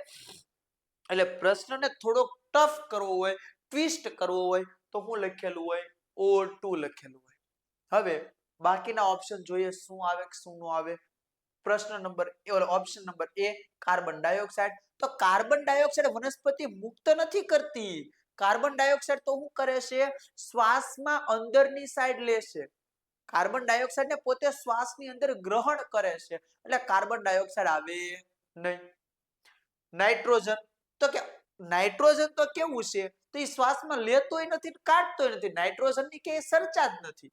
એટલે પ્રશ્નને થોડોક ટફ કરવો હોય, ટ્વિસ્ટ કરવો હોય તો શું લખેલું હોય? O2 લખેલું હોય. હવે બાકીના ઓપ્શન જોઈએ શું આવે કે શું ન આવે. પ્રશ્ન number option number A carbon dioxide. તો કાર્બન ડાયોક્સાઇડ વનસ્પતિ મુક્ત નથી કરતી. કાર્બન ડાયોક્સાઇડ તો શું કરે છે? શ્વાસમાં અંદરની સાઈડ લે છે. કાર્બન ડાયોક્સાઇડ ને પોતે શ્વાસની અંદર ગ્રહણ કરે છે એટલે કાર્બન ડાયોક્સાઇડ આવે નહીં. નાઇટ્રોજન તો કે નાઇટ્રોજન તો કેવું છે? તો એ શ્વાસમાં લેતોય નથી, કાઢતોય નથી. નાઇટ્રોજનની કે સરચા જ નથી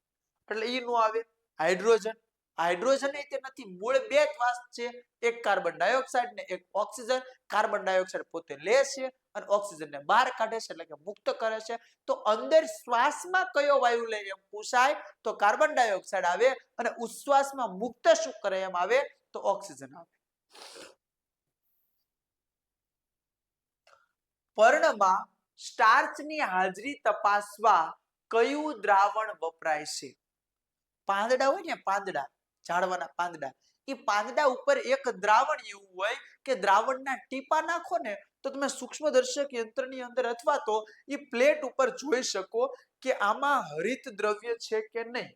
એટલે ઈ નો આવે. હાઇડ્રોજન હાઇડ્રોજન એ તે નથી. મૂળ બે શ્વાસ છે, એક કાર્બન ડાયોક્સાઇડ ને એક ઓક્સિજન. કાર્બન ડાયોક્સાઇડ પોતે લે છે અને ઓક્સિજનને બહાર કાઢે છે એટલે કે મુક્ત કરે છે. તો અંદર શ્વાસમાં કયો વાયુ લે એમ પૂછાય તો કાર્બન ડાયોક્સાઇડ આવે અને ઉચ્છ્વાસમાં મુક્ત શું કરે એમ આવે તો ઓક્સિજન આવે. પર્ણમાં સ્ટાર્ચની હાજરી તપાસવા કયું દ્રાવણ વપરાય છે? પાંદડા હોય ને, પાંદડા, ઝાડવાના પાંદડા, એ પાંદડા ઉપર એક દ્રાવણ એવું હોય કે દ્રાવણના ટીપા નાખો ને તો તમે સૂક્ષ્મદર્શક યંત્રની અંદર અથવા તો એ પ્લેટ ઉપર જોઈ શકો કે આમાં હરિત દ્રવ્ય છે કે નહીં,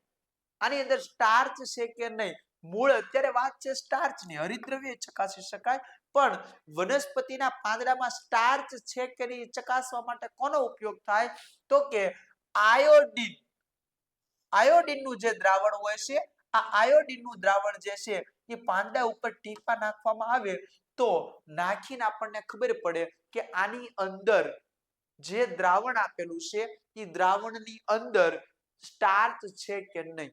આની અંદર સ્ટાર્ચ છે કે નહીં. મૂળ અત્યારે વાત છે સ્ટાર્ચની, હરિત દ્રવ્ય ચકાસી શકાય, પણ વનસ્પતિના પાંદડામાં સ્ટાર્ચ છે કે નહીં ચકાસવા માટે કોનો ઉપયોગ થાય તો કે આયોડિન. આયોડિનનું જે દ્રાવણ હોય છે આ આયોડિનનું દ્રાવણ જે છે એ પાંદડા ઉપર ટીપા નાખવામાં આવે તો નાખીને આપણને ખબર પડે કે આની અંદર જે દ્રાવણ આપેલું છે એ દ્રાવણની અંદર સ્ટાર્ચ છે કે નહીં.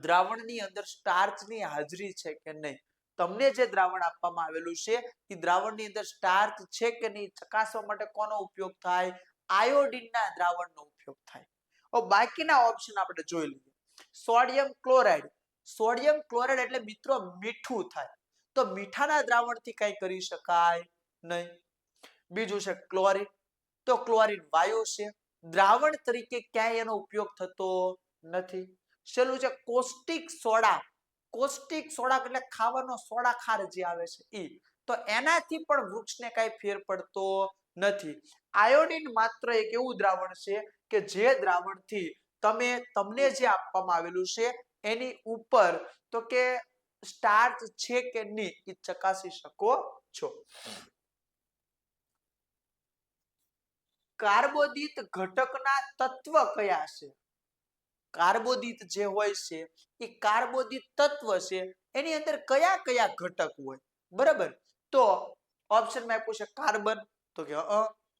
દ્રાવણની અંદર સ્ટાર્ચની હાજરી છે કે નહીં. તમને જે દ્રાવણ આપવામાં આવેલું છે એ દ્રાવણની અંદર સ્ટાર્ચ છે કે નહીં ચકાસવા માટે કોનો ઉપયોગ થાય? આયોડિનના દ્રાવણનો ઉપયોગ થાય. બાકીના ઓપ્શન આપણે જોઈ લઈએ. Sodium chloride. સોડિયમ ક્લોરાઇડ એટલે મિત્રો મીઠું થાય. તો મીઠાના દ્રાવણથી કઈ કરી શકાય નહીં. બીજું છે ક્લોરીન. તો ક્લોરીન વાયુ છે, દ્રાવણ તરીકે ક્યાંય એનો ઉપયોગ થતો નથી. છેલ્લું છે કોસ્ટિક સોડા. કોસ્ટિક સોડા એટલે ખાવાનો સોડા ખાર જે આવે છે ઈ. તો એનાથી પણ વૃક્ષને કઈ ફેર પડતો નથી. આયોડિન માત્ર એક એવું દ્રાવણ છે કે જે દ્રાવણથી તમને જે આપવામાં આવેલું છે એની ઉપર તો કે સ્ટાર્ચ છે કે નહીં એ ચકાસી શકો છો. કાર્બોદિત ઘટકના તત્વ કયા છે? કાર્બોદિત જે હોય છે એ કાર્બોદિત તત્વ છે એની અંદર કયા કયા ઘટક હોય? બરાબર. તો ઓપ્શનમાં આપ્યું છે કાર્બન તો કે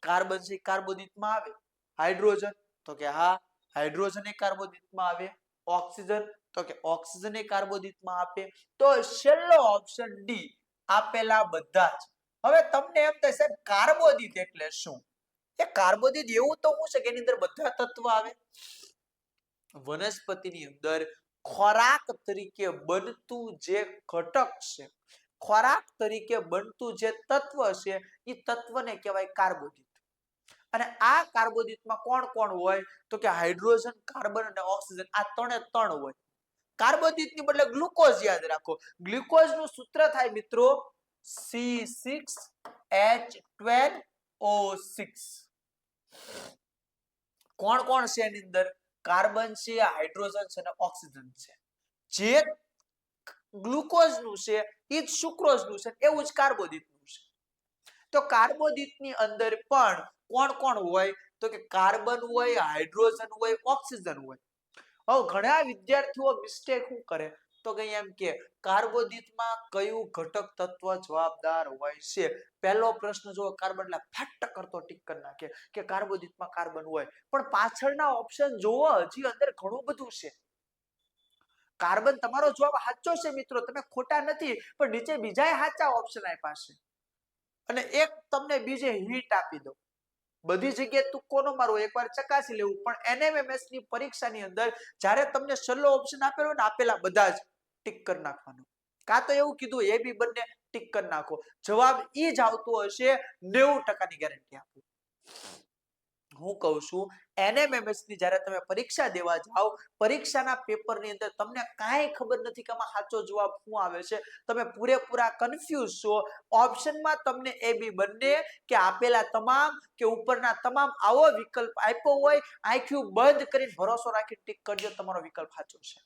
કાર્બન છે કાર્બોદિતમાં આવે. હાઇડ્રોજન તો કે હા હાઇડ્રોજન એ કાર્બોદિતમાં આવે. ઓક્સિજન તો કે ઓક્સિજન એ કાર્બોદિતમાં આપે. તો છેલ્લો ઓપ્શન ડી આપેલા બધા જ. હવે તમને એમ થશે કાર્બોદિત એટલે શું? એ કાર્બોદિત એવું તો શું છે કે એની અંદર બધા તત્વ આવે. વનસ્પતિની અંદર ખોરાક તરીકે બનતું જે ઘટક છે, ખોરાક તરીકે બનતું જે તત્વ છે એ તત્વને કહેવાય કાર્બોદિત. અને આ કાર્બોદિતમાં કોણ કોણ હોય તો કે હાઇડ્રોજન, કાર્બન અને ઓક્સિજન આ ત્રણે ત્રણ હોય. કાર્બોદિતની બદલે ગ્લુકોઝ યાદ રાખો. ગ્લુકોઝનું સૂત્ર થાય મિત્રો C6H12O6. કોણ કોણ છે એની અંદર? કાર્બન છે, હાઇડ્રોજન છે અને ઓક્સિજન છે. જે ગ્લુકોઝનું છે એ જ સુક્રોઝનું છે, એવું જ કાર્બોદિતનું છે. તો કાર્બોદિતની અંદર પણ કોણ કોણ હોય? તો કે કાર્બન હોય, હાઇડ્રોજન હોય, ઓક્સિજન હોય. હવે ઘણા વિદ્યાર્થીઓ મિસ્ટેક શું કરે? તો કે એમ કે કાર્બોદિતમાં કયું ઘટક તત્વ જવાબદાર હોય છે? પહેલો પ્રશ્ન જો કાર્બન એટલે ફટ કરતો ટીક કરી નાખે કે કાર્બોદિતમાં કાર્બન હોય, પણ પાછળના ઓપ્શન જોવો, હજી અંદર ઘણું બધું છે. કાર્બન તમારો જવાબ સાચો છે મિત્રો, તમે ખોટા નથી, પણ નીચે બીજા સાચા ઓપ્શન આપ્યા છે. અને એક તમને બીજે હિન્ટ આપી દો, બધી જગ્યાએ તુક્કો ન મારવો, એકવાર ચકાસી લેવું. પણ NMMS ની પરીક્ષાની અંદર જ્યારે તમને છેલ્લો ઓપ્શન આપેલો ને, આપેલા બધા જ ટીક કરી નાખવાનો. કાં તો એવું કીધું એ બી બંને ટીક કરી નાખો. જવાબ ઈ જ આવતો હશે, 90% ની ગેરંટી આપું. હું કહું છું NMMS ની જ્યારે તમે પરીક્ષા દેવા જાઓ, પરીક્ષાના પેપરની અંદર તમને કાંઈ ખબર નથી કે આમાં સાચો જવાબ શું આવે છે, તમે પૂરેપૂરા કન્ફ્યુઝ છો. ઓપ્શનમાં તમને એ બી બંને કે આપેલા તમામ કે ઉપરના તમામ આવો વિકલ્પ આપ્યો હોય, આંખું બંધ કરીને ભરોસો રાખી ટીક કરજો, તમારો વિકલ્પ સાચો છે.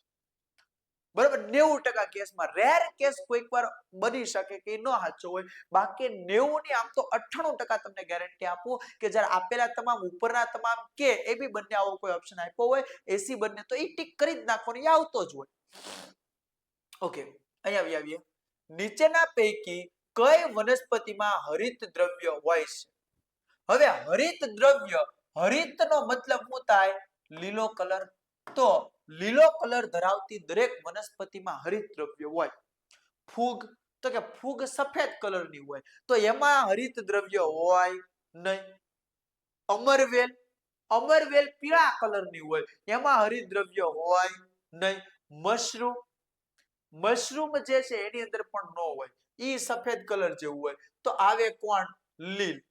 બરાબર, 90% કેસમાં. રેર કેસ કોઈકવાર બની શકે કે ન સાચો હોય, બાકી 90 ની આમ તો 98% તમને ગેરંટી આપું કે જ્યારે આપેલા તમામ ઉપરના તમામ કે એ બી બંને આવો કોઈ ઓપ્શન આપ્યો હોય, એસી બંને, તો એ ટીક કરી જ નાખવાનો, એ આવતો જ હોય. ઓકે, અહીંયા આવીએ. નીચેના પૈકી કઈ વનસ્પતિમાં હરિત દ્રવ્ય હોય છે? હવે હરિત દ્રવ્ય, હરિતનો મતલબ શું થાય? લીલો કલર. તો લીલો કલર ધરાવતી દરેક વનસ્પતિમાં હરિત દ્રવ્ય હોય. ફૂગ, તો કે ફૂગ સફેદ કલરની હોય, તો એમાં હરિત દ્રવ્ય હોય નહીં. અમરવેલ, અમરવેલ પીળા કલરની હોય, એમાં હરિત દ્રવ્ય હોય નહીં. મશરૂમ, મશરૂમ જે છે એની અંદર પણ ન હોય, ઈ સફેદ કલર જેવું હોય. તો આવે કોણ? લીલ.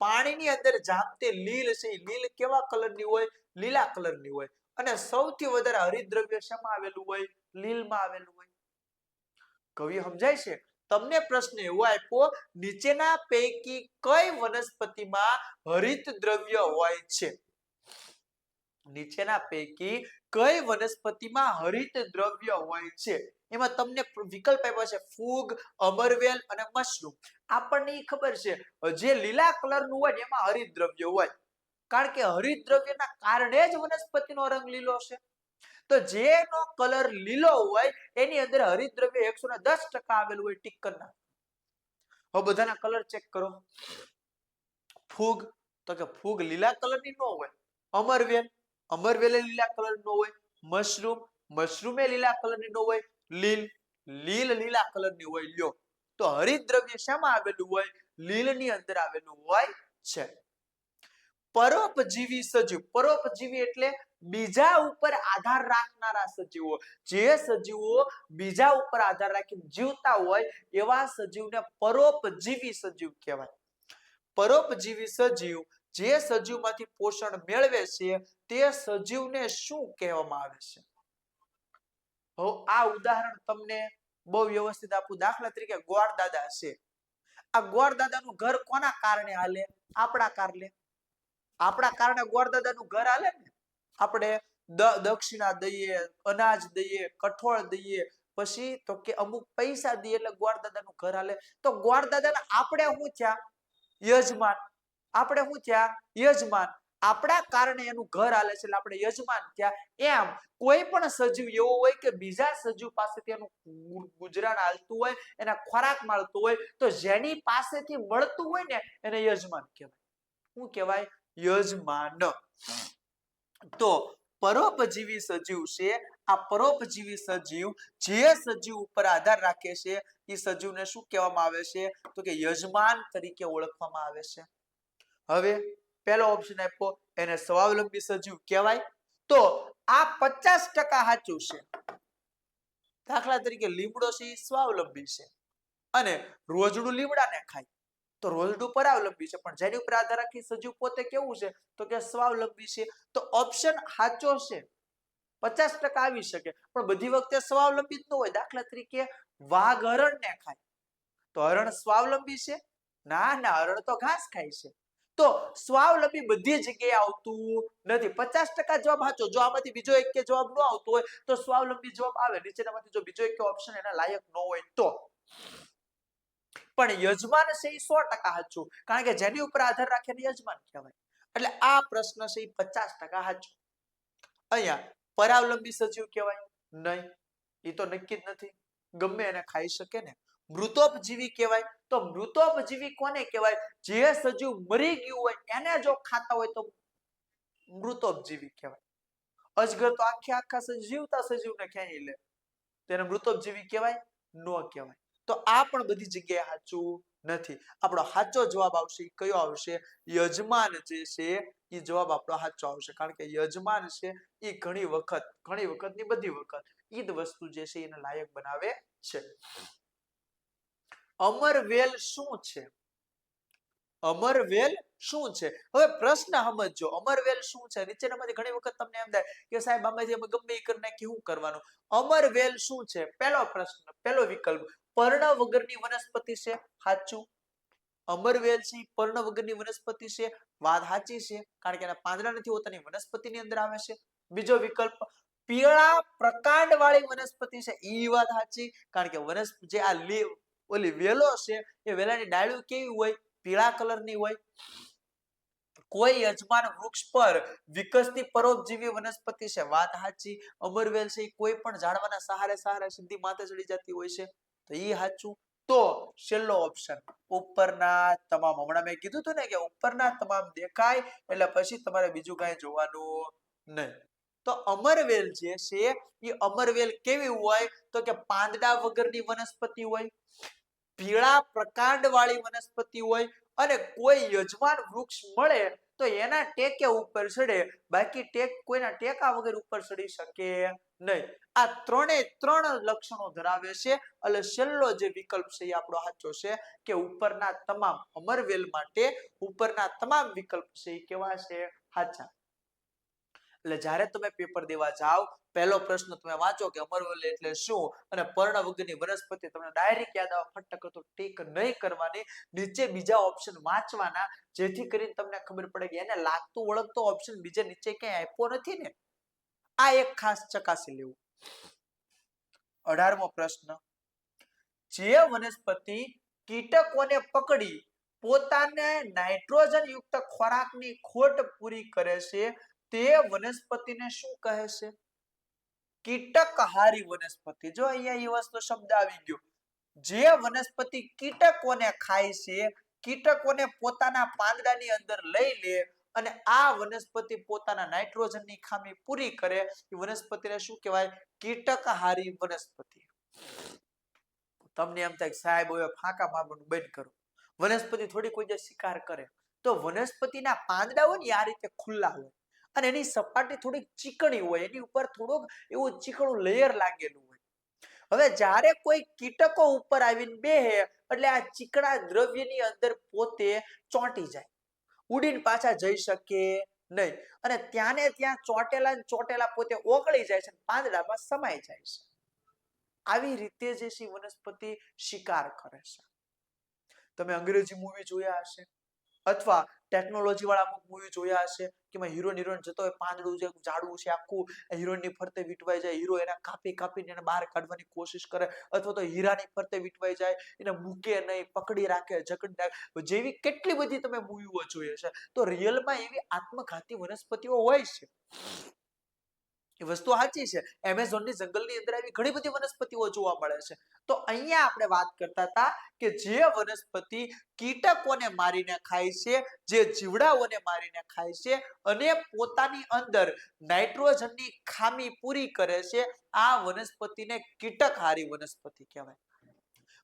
પાણીની અંદર જામતે લીલ છે, લીલ કેવા કલરની હોય? લીલા કલરની હોય. અને સૌથી વધારે હરિતદ્રવ્ય શેમાં આવેલું હોય? લીલમાં આવેલું હોય. કવિ સમજાય છે? તમને પ્રશ્ન એવો આપ્યો, નીચેના પૈકી કઈ વનસ્પતિમાં હરિત દ્રવ્ય હોય છે? નીચેના પૈકી કઈ વનસ્પતિમાં હરિત દ્રવ્ય હોય છે? એમાં તમને વિકલ્પ આપ્યો છે ફૂગ, અમરવેલ અને મશરૂમ. આપણને ખબર છે જે લીલા કલરનું હોય એમાં હરિત દ્રવ્ય હોય, કારણ કે હરિત દ્રવ્યના કારણે જ વનસ્પતિનો રંગ લીલો છે. તો જેનો કલર લીલો હોય એની અંદર હરિત દ્રવ્ય 110% આવેલું હોય, ટીક કરી નાખો. હવે બધાના કલર ચેક કરો. ફૂગ, તો કે ફૂગ લીલા કલરની ન હોય. અમરવેલ, અમરવેલ લીલા કલર નો હોય. મશરૂમ, મશરૂમ એ લીલા કલરની ન હોય. લીલ, લીલ લીલા કલરની હોય. લ્યો, તો હરિત દ્રવ્ય શામાં આવેલું હોય? લીલની અંદર આવેલું હોય છે. પરોપજીવી સજીવ, પરોપજીવી એટલે બીજા ઉપર આધાર રાખનારા સજીવો. જે સજીવો બીજા ઉપર આધાર રાખીને જીવતા હોય એવા સજીવને પરોપજીવી સજીવ કહેવાય. પરોપજીવી સજીવ જે સજીવમાંથી પોષણ મેળવે છે તે સજીવને શું કહેવામાં આવે છે? હવે આ ઉદાહરણ તમને બહુ વ્યવસ્થિત આપું. દાખલા તરીકે ગોળદાદા છે. આ ગોળદાદાનું ઘર કોના કારણે હાલે? આપણા કારણે. આપણા કારણે ગોળદાદાનું ઘર હાલે ને. આપણે દક્ષિણા દઈએ, અનાજ દઈએ, કઠોળ દઈએ, પછી તો કે અમુક પૈસા દઈએ એટલે ગોળદાદાનું ઘર હાલે. તો ગોળદાદાના આપણે શું થયા? યજમાન. આપણે શું થયા? યજમાન. આપણા કારણે એનું ઘર હાલે છે એટલે આપણે યજમાન થયા. એમ કોઈ પણ સજીવ એવો હોય કે બીજા સજીવ પાસેથી એનું ગુજરાન હાલતું હોય, એના ખોરાક મળતો હોય, તો જેની પાસેથી મળતું હોય ને એને યજમાન કહેવાય. શું કહેવાય? યજમાન. તો પરોપજીવી સજીવ છે. આ પરોપજીવી સજીવ જે સજીવ ઉપર આધાર રાખે છે એ સજીવને શું કહેવામાં આવે છે? તો કે યજમાન તરીકે ઓળખવામાં આવે છે. હવે પહેલો ઓપ્શન આપ્યો, એને સ્વાવલંબી સજીવ કહેવાય. તો આ 50% સાચું છે. દાખલા તરીકે લીમડો છે એ સ્વાવલંબી છે અને રોજડું લીમડાને ખાય, તો રોજડું પરાવલંબી છે. પણ જેની ઉપર આધાર રાખી સજીવ પોતે કેવું છે? તો કે સ્વાવલંબી છે. તો ઓપ્શન સાચો છે. 50% આવી શકે, પણ બધી વખતે સ્વાવલંબી જ ન હોય. દાખલા તરીકે વાઘ હરણને ખાય, તો હરણ સ્વાવલંબી છે? ના ના, હરણ તો ઘાસ ખાય છે. તો સ્વાવલંબી બધી જગ્યાએ આવતું નથી. 50% જવાબ સાચો. જો આમાંથી બીજો એક કે જવાબ ન આવતો હોય તો સ્વાવલંબી જવાબ આવે. નીચેનામાંથી જો બીજો એક ઓપ્શન એના લાયક ન હોય તો. પણ યજમાન છે એ 100% સાચું, કારણ કે જેની ઉપર આધાર રાખીને યજમાન કહેવાય. એટલે આ પ્રશ્ન છે એ 50% સાચો. અહીંયા પરાવલંબી સજીવ કહેવાય નહીં, એ તો નક્કી જ નથી, ગમે એને ખાઈ શકે ને. મૃતોપજીવી કહેવાય તો મૃતોપજીવી કોને કહેવાય? જે સજીવ મરી ગયું હોય એને જો ખાતા હોય તો મૃતોપજીવી કહેવાય. અજગર તો આખા જીવતા સજીવને ખેંચી લે, તેને મૃતોપજીવી કહેવાય? ન કહેવાય. તો આ પણ બધી જગ્યાએ સાચું નથી. આપણો સાચો જવાબ આવશે કયો આવશે? યજમાન જે છે એ જવાબ આપણો સાચો આવશે, કારણ કે યજમાન છે એ ઘણી વખત ની બધી વખત ઈ જ વસ્તુ જે છે એને લાયક બનાવે છે. અમરવેલ શું છે? અમરવેલ શું છે? હવે પ્રશ્ન સમજો, અમરવેલ શું છે? નીચેનામાંથી ઘણી વખત તમને એમ થાય કે સાહેબ આમાંથી અમે ગમે એ કરી નાખી, શું કરવાનું? અમરવેલ શું છે? પહેલો પ્રશ્ન, પહેલો વિકલ્પ, પર્ણ વગરની વનસ્પતિ છે. સાચું. અમરવેલ છે પર્ણ વગરની વનસ્પતિ છે. વાત સાચી છે, કારણ કે એના પાંદડા નથી હોતા, ની વનસ્પતિની અંદર આવે છે. બીજો વિકલ્પ, પીળા પ્રકાંડ વાળી વનસ્પતિ છે. ઈ વાત સાચી, કારણ કે વનસ્પતિ જે આ ઓલી વેલો છે એ વેલાની ડાળીઓ કેવી હોય? પીળા કલરની હોય. કોઈ યજમાન વૃક્ષ પર વિકસતી પરોપજીવી વનસ્પતિ છે. વાત સાચી. અમરવેલ છે કોઈ પણ ઝાડવાના સહારે સીધી માથે ચડી જતી હોય છે, તો ઈ સાચું. તો છેલ્લો ઓપ્શન, ઉપરના તમામ. હમણાં મેં કીધું હતું ને કે ઉપરના તમામ દેખાય એટલે પછી તમારે બીજું કાંઈ જોવાનું નહીં. તો અમરવેલ જે છે એ અમરવેલ કેવી હોય? તો કે પાંદડા વગરની વનસ્પતિ હોય, પીળા પ્રકાંડ વાળી વનસ્પતિ હોય, અને કોઈ યજમાન વૃક્ષ મળે તો એના ટેકે ઉપર ચડે, બાકી કોઈના ટેકા વગર ઉપર ચડી શકે નહીં. આ ત્રણ લક્ષણો ધરાવે છે. એટલે છેલ્લો જે વિકલ્પ છે એ આપણો સાચો છે, કે ઉપરના તમામ. અમરવેલ માટે ઉપરના તમામ વિકલ્પ છે એ કેવા છે? સાચા. એટલે જ્યારે તમે પેપર દેવા જાઓ, પહેલો પ્રશ્ન તમે વાંચો કે અમરવેલ એટલે શું, અને પર્ણ વગરની વનસ્પતિ, તમને ડાયરેક્ટ યાદ આવે, ફટક તો ટીક નહીં કરવાની, નીચે બીજા ઓપ્શન વાંચવાના, જેથી કરીને તમને ખબર પડે કે એને લાગતું ઓળખતો ઓપ્શન બીજે નીચે ક્યાંય આપ્યો નથી ને. આ એક ખાસ ચકાસી લેવું. 18મો પ્રશ્ન, જે વનસ્પતિ કીટકોને પકડી પોતાને નાઇટ્રોજન યુક્ત ખોરાકની ખોટ પૂરી કરે છે તે વનસ્પતિને શું કહે છે? કીટકહારી વનસ્પતિ. જો અહીંયા એ વસ્તુ શબ્દ આવી ગયો. જે વનસ્પતિ કીટકોને ખાય છે, કીટકોને પોતાના પાંદડાની અંદર લઈ લે, અને આ વનસ્પતિ પોતાના નાઇટ્રોજનની ખામી પૂરી કરે, એ વનસ્પતિને શું કહેવાય? કીટકહારી વનસ્પતિ. તમને એમ થાય સાહેબ હવે ફાંકા મારવાનું બંધ કરો, વનસ્પતિ થોડી કોઈ જે શિકાર કરે, તો વનસ્પતિના પાંદડા હોય ને આ રીતે ખુલ્લા હોય, અને એની સપાટી થોડીક ચીકણી હોય, એની ઉપર થોડુંક એવું ચીકણું લેયર લાગેલું હોય. હવે જ્યારે કોઈ કીટકો ઉપર આવીને બેહે એટલે આ ચીકણા દ્રવ્યની અંદર પોતે ચોંટી જાય, ઉડીને પાછા જઈ શકે નહીં, અને ત્યાં ને ત્યાં ચોટેલા પોતે ઓગળી જાય છે, પાંદડામાં સમાઈ જાય છે. આવી રીતે જે છે વનસ્પતિ શિકાર કરે છે. તમે અંગ્રેજી મૂવી જોયા હશે, અથવા ટેકનોલોજી વાળા અમુક મૂવી જોયા હશે કે હીરો હિરોઈન જતો હોય, પાંદડું જે ઝાડવું છે આખું હીરોઈનની ફરતે વીંટવાઈ જાય, હીરો એને કાપીને એને બહાર કાઢવાની કોશિશ કરે, અથવા તો હીરાની ફરતે વીંટવાઈ જાય, એને મૂકે નહીં, પકડી રાખે, જકડી રાખે, જેવી કેટલી બધી તમે મૂવીઓ જોઈ હશે. તો રિયલમાં એવી આત્મઘાતી વનસ્પતિઓ હોય છે. એ વસ્તુ સાચી છે. એમેઝોનની જંગલની અંદર આવી ઘણી બધી વનસ્પતિઓ જોવા મળે છે. તો અહીંયા આપણે વાત કરતા હતા કે જે વનસ્પતિ કીટકોને મારીને ખાય છે, જે જીવડાઓને મારીને ખાય છે, અને પોતાની અંદર નાઇટ્રોજનની ખામી પૂરી કરે છે, આ વનસ્પતિને કીટકહારી વનસ્પતિ કહેવાય.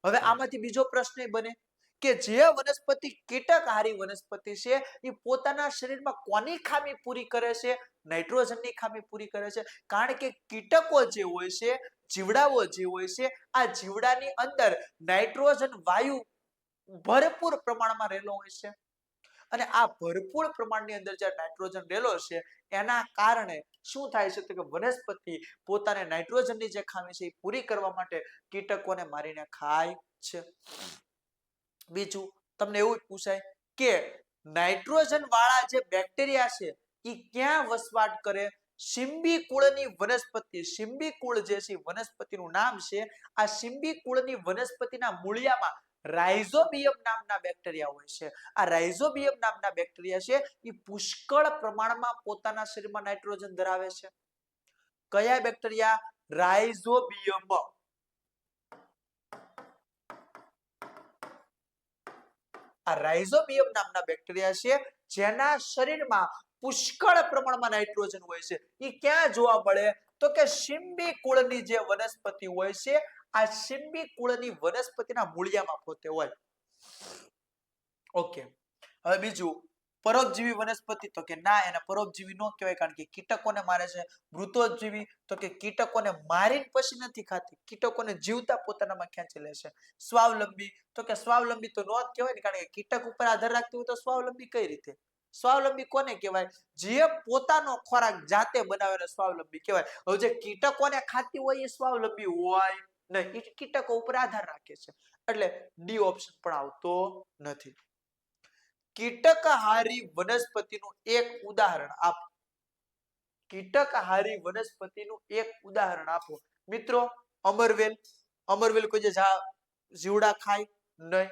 હવે આમાંથી બીજો પ્રશ્ન બને કે જે વનસ્પતિ કીટકહારી વનસ્પતિ છે એ પોતાના શરીરમાં કોની ખામી પૂરી કરે છે? નાઇટ્રોજનની ખામી પૂરી કરે છે. કારણ કે કીટકો જે હોય છે, જીવડાઓ જે હોય છે, આ જીવડાની અંદર નાઇટ્રોજન વાયુ ભરપૂર પ્રમાણમાં રહેલો હોય છે, અને આ ભરપૂર પ્રમાણની અંદર જે નાઇટ્રોજન રહેલો છે એના કારણે શું થાય છે કે વનસ્પતિ પોતાને નાઇટ્રોજનની જે ખામી છે એ પૂરી કરવા માટે કીટકોને મારીને ખાય છે. બીજું તમને એવું પૂછાય કે નાઇટ્રોજન વાળા જે બેક્ટેરિયા છે એ ક્યાં વસવાટ કરે? શિંબી કુળની વનસ્પતિ. શિંબી કુળ જે છે વનસ્પતિનું નામ છે. આ શિંબી કુળની વનસ્પતિના મૂળિયામાં રાઇઝોબિયમ નામના બેક્ટેરિયા હોય છે. આ રાઇઝોબિયમ નામના બેક્ટેરિયા છે એ પુષ્કળ પ્રમાણમાં પોતાના શરીરમાં નાઇટ્રોજન ધરાવે છે. કયા બેક્ટેરિયા? રાઇઝોબિયમ. આ રાઇઝોબિયમ નામના બેક્ટેરિયા છે જેના શરીરમાં પુષ્કળ પ્રમાણમાં નાઇટ્રોજન હોય છે. એ ક્યાં જોવા મળે? તો કે શિંબી કુળની જે વનસ્પતિ હોય છે આ શિંબી કુળની વનસ્પતિના મૂળિયામાં પોતે હોય. ઓકે, હવે બીજું પરોપજીવી વનસ્પતિ, તો કે ના, એને પરોપજીવી ન કહેવાય કારણ કે કીટકોને મારે છે. મૃતોપજીવી, તો કે કીટકોને મારીને પછી નથી ખાતી, કીટકોને જીવતા પોતાનામાં ખેંચી લે છે. સ્વાવલંબી, તો કે સ્વાવલંબી તો નો જ કહેવાય ને કારણ કે કીટક ઉપર આધાર રાખતી હોય તો સ્વાવલંબી કઈ રીતે? સ્વાવલંબી કોને કહેવાય? જે પોતાનો ખોરાક જાતે બનાવે સ્વાવલંબી કહેવાય. હવે જે કીટકોને ખાતી હોય એ સ્વાવલંબી હોય નહીં, એ કીટકો ઉપર આધાર રાખે છે. એટલે ડી ઓપ્શન પણ આવતો નથી. કીટકહારી વનસ્પતિનું એક ઉદાહરણ આપો. કીટકહારી વનસ્પતિનું એક ઉદાહરણ આપો. મિત્રો, અમરવેલ. અમરવેલ કોઈ જે જીવડા ખાય? નહીં.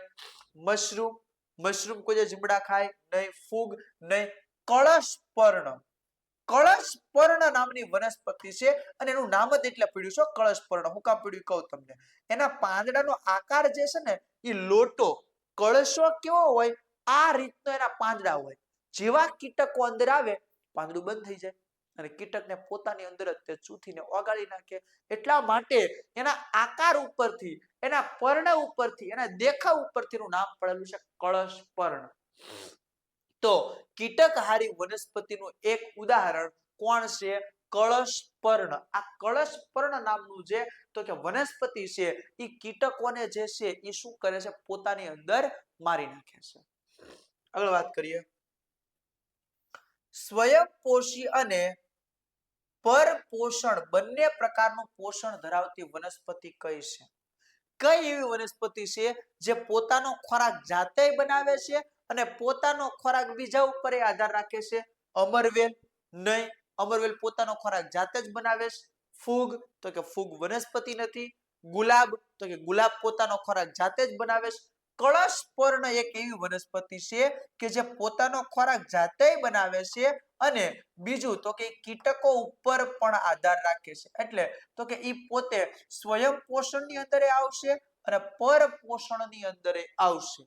મશરૂમ. મશરૂમ કોઈ જે જીવડા ખાય? નહીં. ફૂગ? નહીં. કળશપર્ણ. કળશપર્ણ નામની વનસ્પતિ છે અને એનું નામ જ એટલે પડ્યું છે કળશપર્ણ. હું કામ પડ્યું કહું તમને. એના પાંદડાનો આકાર જે છે ને એ લોટો. કળશો કેવો હોય? આ રીતનો એના પાંદડા હોય. જેવા કીટકો અંદર આવે પાંદડું બંધ થઈ જાય અને કીટકને પોતાની અંદર જ તે ચૂથીને ઓગાળી નાખે. એટલા માટે એના આકાર ઉપરથી, એના પર્ણ ઉપરથી, એના દેખાવ ઉપરથી એનું નામ પડેલું છે કળશપર્ણ. તો કીટકહારી વનસ્પતિનું એક ઉદાહરણ કોણ છે? કળશપર્ણ. આ કળશપર્ણ નામનું જે તો કે વનસ્પતિ છે એ કીટકોને જે છે એ શું કરે છે? પોતાની અંદર મારી નાખે છે. આગળ વાત કરીએ. સ્વયંપોષી અને પરપોષણ બંને પ્રકારનું પોષણ ધરાવતી વનસ્પતિ કઈ છે? કઈ એવી વનસ્પતિ છે જે પોતાનો ખોરાક જાતે બનાવે છે અને પોતાનો ખોરાક બીજા ઉપર આધાર રાખે છે? અમરવેલ? નહીં, અમરવેલ પોતાનો ખોરાક જાતે જ બનાવે છે. ફૂગ? તો કે ફૂગ વનસ્પતિ નથી. ગુલાબ? તો કે ગુલાબ પોતાનો ખોરાક જાતે જ બનાવે છે. કળશપર્ણ એક એવી વનસ્પતિ છે કે જે પોતાનો ખોરાક જાતે બનાવે છે અને બીજું તો કે કીટકો ઉપર પણ આધાર રાખે છે. એટલે તો કે ઈ પોતે સ્વયં પોષણની અંદર આવશે અને પરપોષણની અંદર આવશે.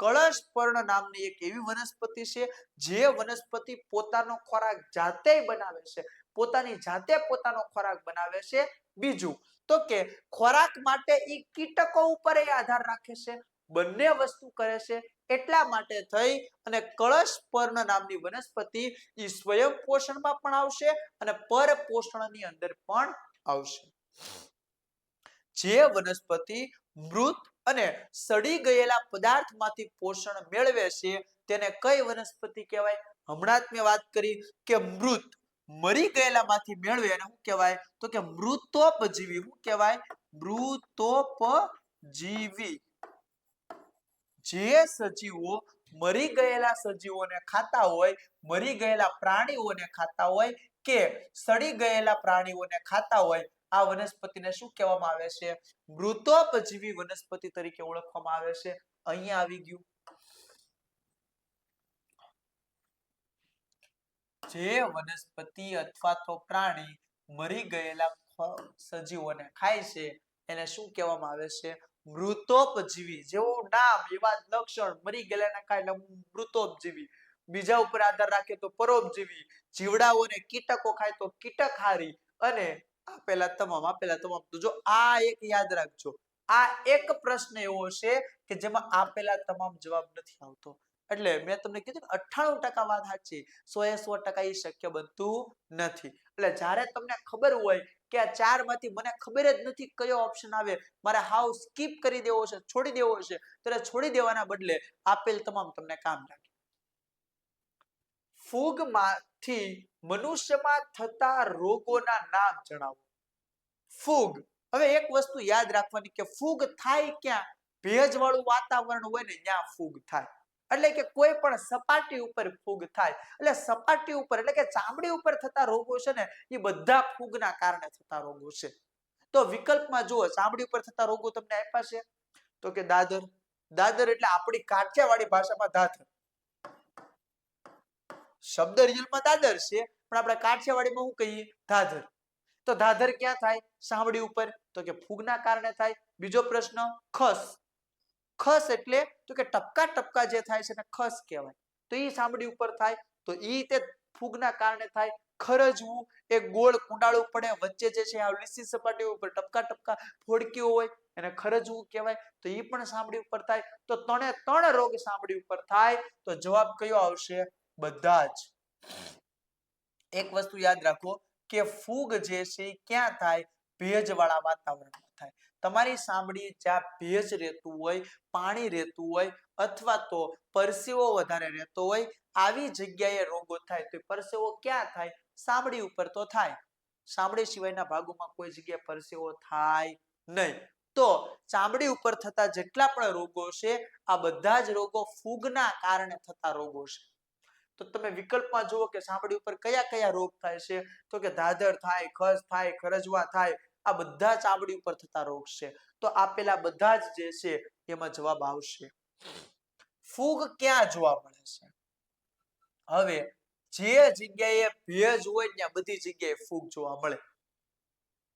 કળશપર્ણ નામની એક એવી વનસ્પતિ છે જે વનસ્પતિ પોતાનો ખોરાક જાતે બનાવે છે, પોતાની જાતે પોતાનો ખોરાક બનાવે છે. બીજું તો કે ખોરાક માટે ઈ કીટકો ઉપર આધાર રાખે છે. બંને વસ્તુ કરે છે. એટલા માટે થઈ અને કળશપર્ણ નામની વનસ્પતિ ઈ સ્વયં પોષણમાં પણ આવશે અને પરપોષણની અંદર પણ આવશે. જે વનસ્પતિ મૃત અને સડી ગયેલા પદાર્થમાંથી પોષણ મેળવે છે તેને કઈ વનસ્પતિ કહેવાય? હમણાં જ મેં વાત કરી કે મૃત, મરી ગયેલામાંથી મેળવે એને શું કહેવાય? તો કે મૃતોપજીવી. શું કહેવાય? મૃતોપજીવી. જે સજીવો મરી ગયેલા સજીવોને ખાતા હોય, મરી ગયેલા પ્રાણીઓને ખાતા હોય કે સડી ગયેલા પ્રાણીઓને ખાતા હોય, આ વનસ્પતિને શું કહેવામાં આવે છે? મૃતોપજીવી વનસ્પતિ તરીકે ઓળખવામાં આવે છે. અહીંયા આવી ગયું. જે વનસ્પતિ અથવા તો પ્રાણી મરી ગયેલા સજીવોને ખાય છે એને શું કહેવામાં આવે છે? મૃતોપજીવી. જેવું નામ એવા જ લક્ષણ. મરી ગયેલાને ખાય એટલે મૃતોપજીવી. બીજા ઉપર આધાર રાખે તો પરોપજીવી. જીવડાઓને કીટકો ખાય તો કીટકહારી. અને આપેલા તમામ. તો જો આ એક યાદ રાખજો, આ એક પ્રશ્ન એવો છે કે જેમાં આપેલા તમામ જવાબ નથી આવતો. એટલે મેં તમને કીધું 98% વાત સાચી, 100% એ શક્ય બનતું નથી. એટલે જ્યારે તમને ખબર હોય કે આ ચાર માંથી મને ખબર જ નથી કયો ઓપ્શન આવે, મારે હાવ સ્કીપ કરી દેવો છે, છોડી દેવો છે, ત્યારે છોડી દેવાના બદલે આપેલ તમામ તમને કામ લાગે. ફૂગમાંથી મનુષ્યમાં થતા રોગોના નામ જણાવો. ફૂગ. હવે એક વસ્તુ યાદ રાખવાની કે ફૂગ થાય ક્યાં? ભેજવાળું વાતાવરણ હોય ને ત્યાં ફૂગ થાય. એટલે કે કોઈ પણ સપાટી ઉપર ફૂગ થાય, એટલે સપાટી ઉપર એટલે કે ચામડી ઉપર થતા રોગો છે ને એ બધા ફૂગના કારણે થતા રોગો છે. તો વિકલ્પમાં જુઓ ચામડી ઉપર થતા રોગો તમને આપ્યા છે તો કે દાદર. દાદર એટલે આપણી કાઠિયાવાડી ભાષામાં દાદર. શબ્દ રિયલમાં દાદર છે પણ આપણે કાઠિયાવાડીમાં શું કહીએ? દાદર. તો દાદર ક્યાં થાય? ચામડી ઉપર. તો કે ફૂગના કારણે થાય. બીજો પ્રશ્ન, ખસ. ખસ એટલે તો કે ટપકા ટપકા જે થાય છે ને ખસ કહેવાય. તો એ ચામડી ઉપર થાય તો એ તે ફૂગના કારણે થાય. ખરજવું એ ગોળ કુંડાળું પડે વચ્ચે જે છે આ લીસી સપાટી ઉપર ટપકા ટપકા ફોડકીઓ હોય એને ખરજવું કહેવાય. તો એ પણ ચામડી ઉપર થાય. તો ત્રણે ત્રણ રોગ ચામડી ઉપર થાય. તો જવાબ કયો આવશે? બધા જ. એક વસ્તુ યાદ રાખો કે ફૂગ જે છે ક્યાં થાય? ભેજવાળા વાતાવરણમાં થાય. તમારી ચામડી જ્યાં ભેજ રહેતું હોય, પાણી રહેતું હોય અથવા તો પરસેવો વધારે રહેતો હોય આવી જગ્યાએ રોગો થાય. તો પરસેવો ક્યાં થાય? ચામડી ઉપર તો થાય. ચામડી સિવાયના ભાગોમાં કોઈ જગ્યાએ પરસેવો થાય નહીં. તો ચામડી ઉપર થતા જેટલા પણ રોગો છે આ બધા જ રોગો ફૂગના કારણે થતા રોગો છે. તો તમે વિકલ્પમાં જુઓ કે ચામડી ઉપર કયા કયા રોગ થાય છે તો કે દાદર થાય, ખસ થાય, ખરજવા થાય. આ બધા ચામડી ઉપર થતા રોગ છે. તો આપેલા બધા જ જે છે એમાં જવાબ આવશે. ફૂગ ક્યાં જોવા મળે છે? હવે જે જગ્યાએ ભેજ હોય ત્યાં બધી જગ્યાએ ફૂગ જોવા મળે.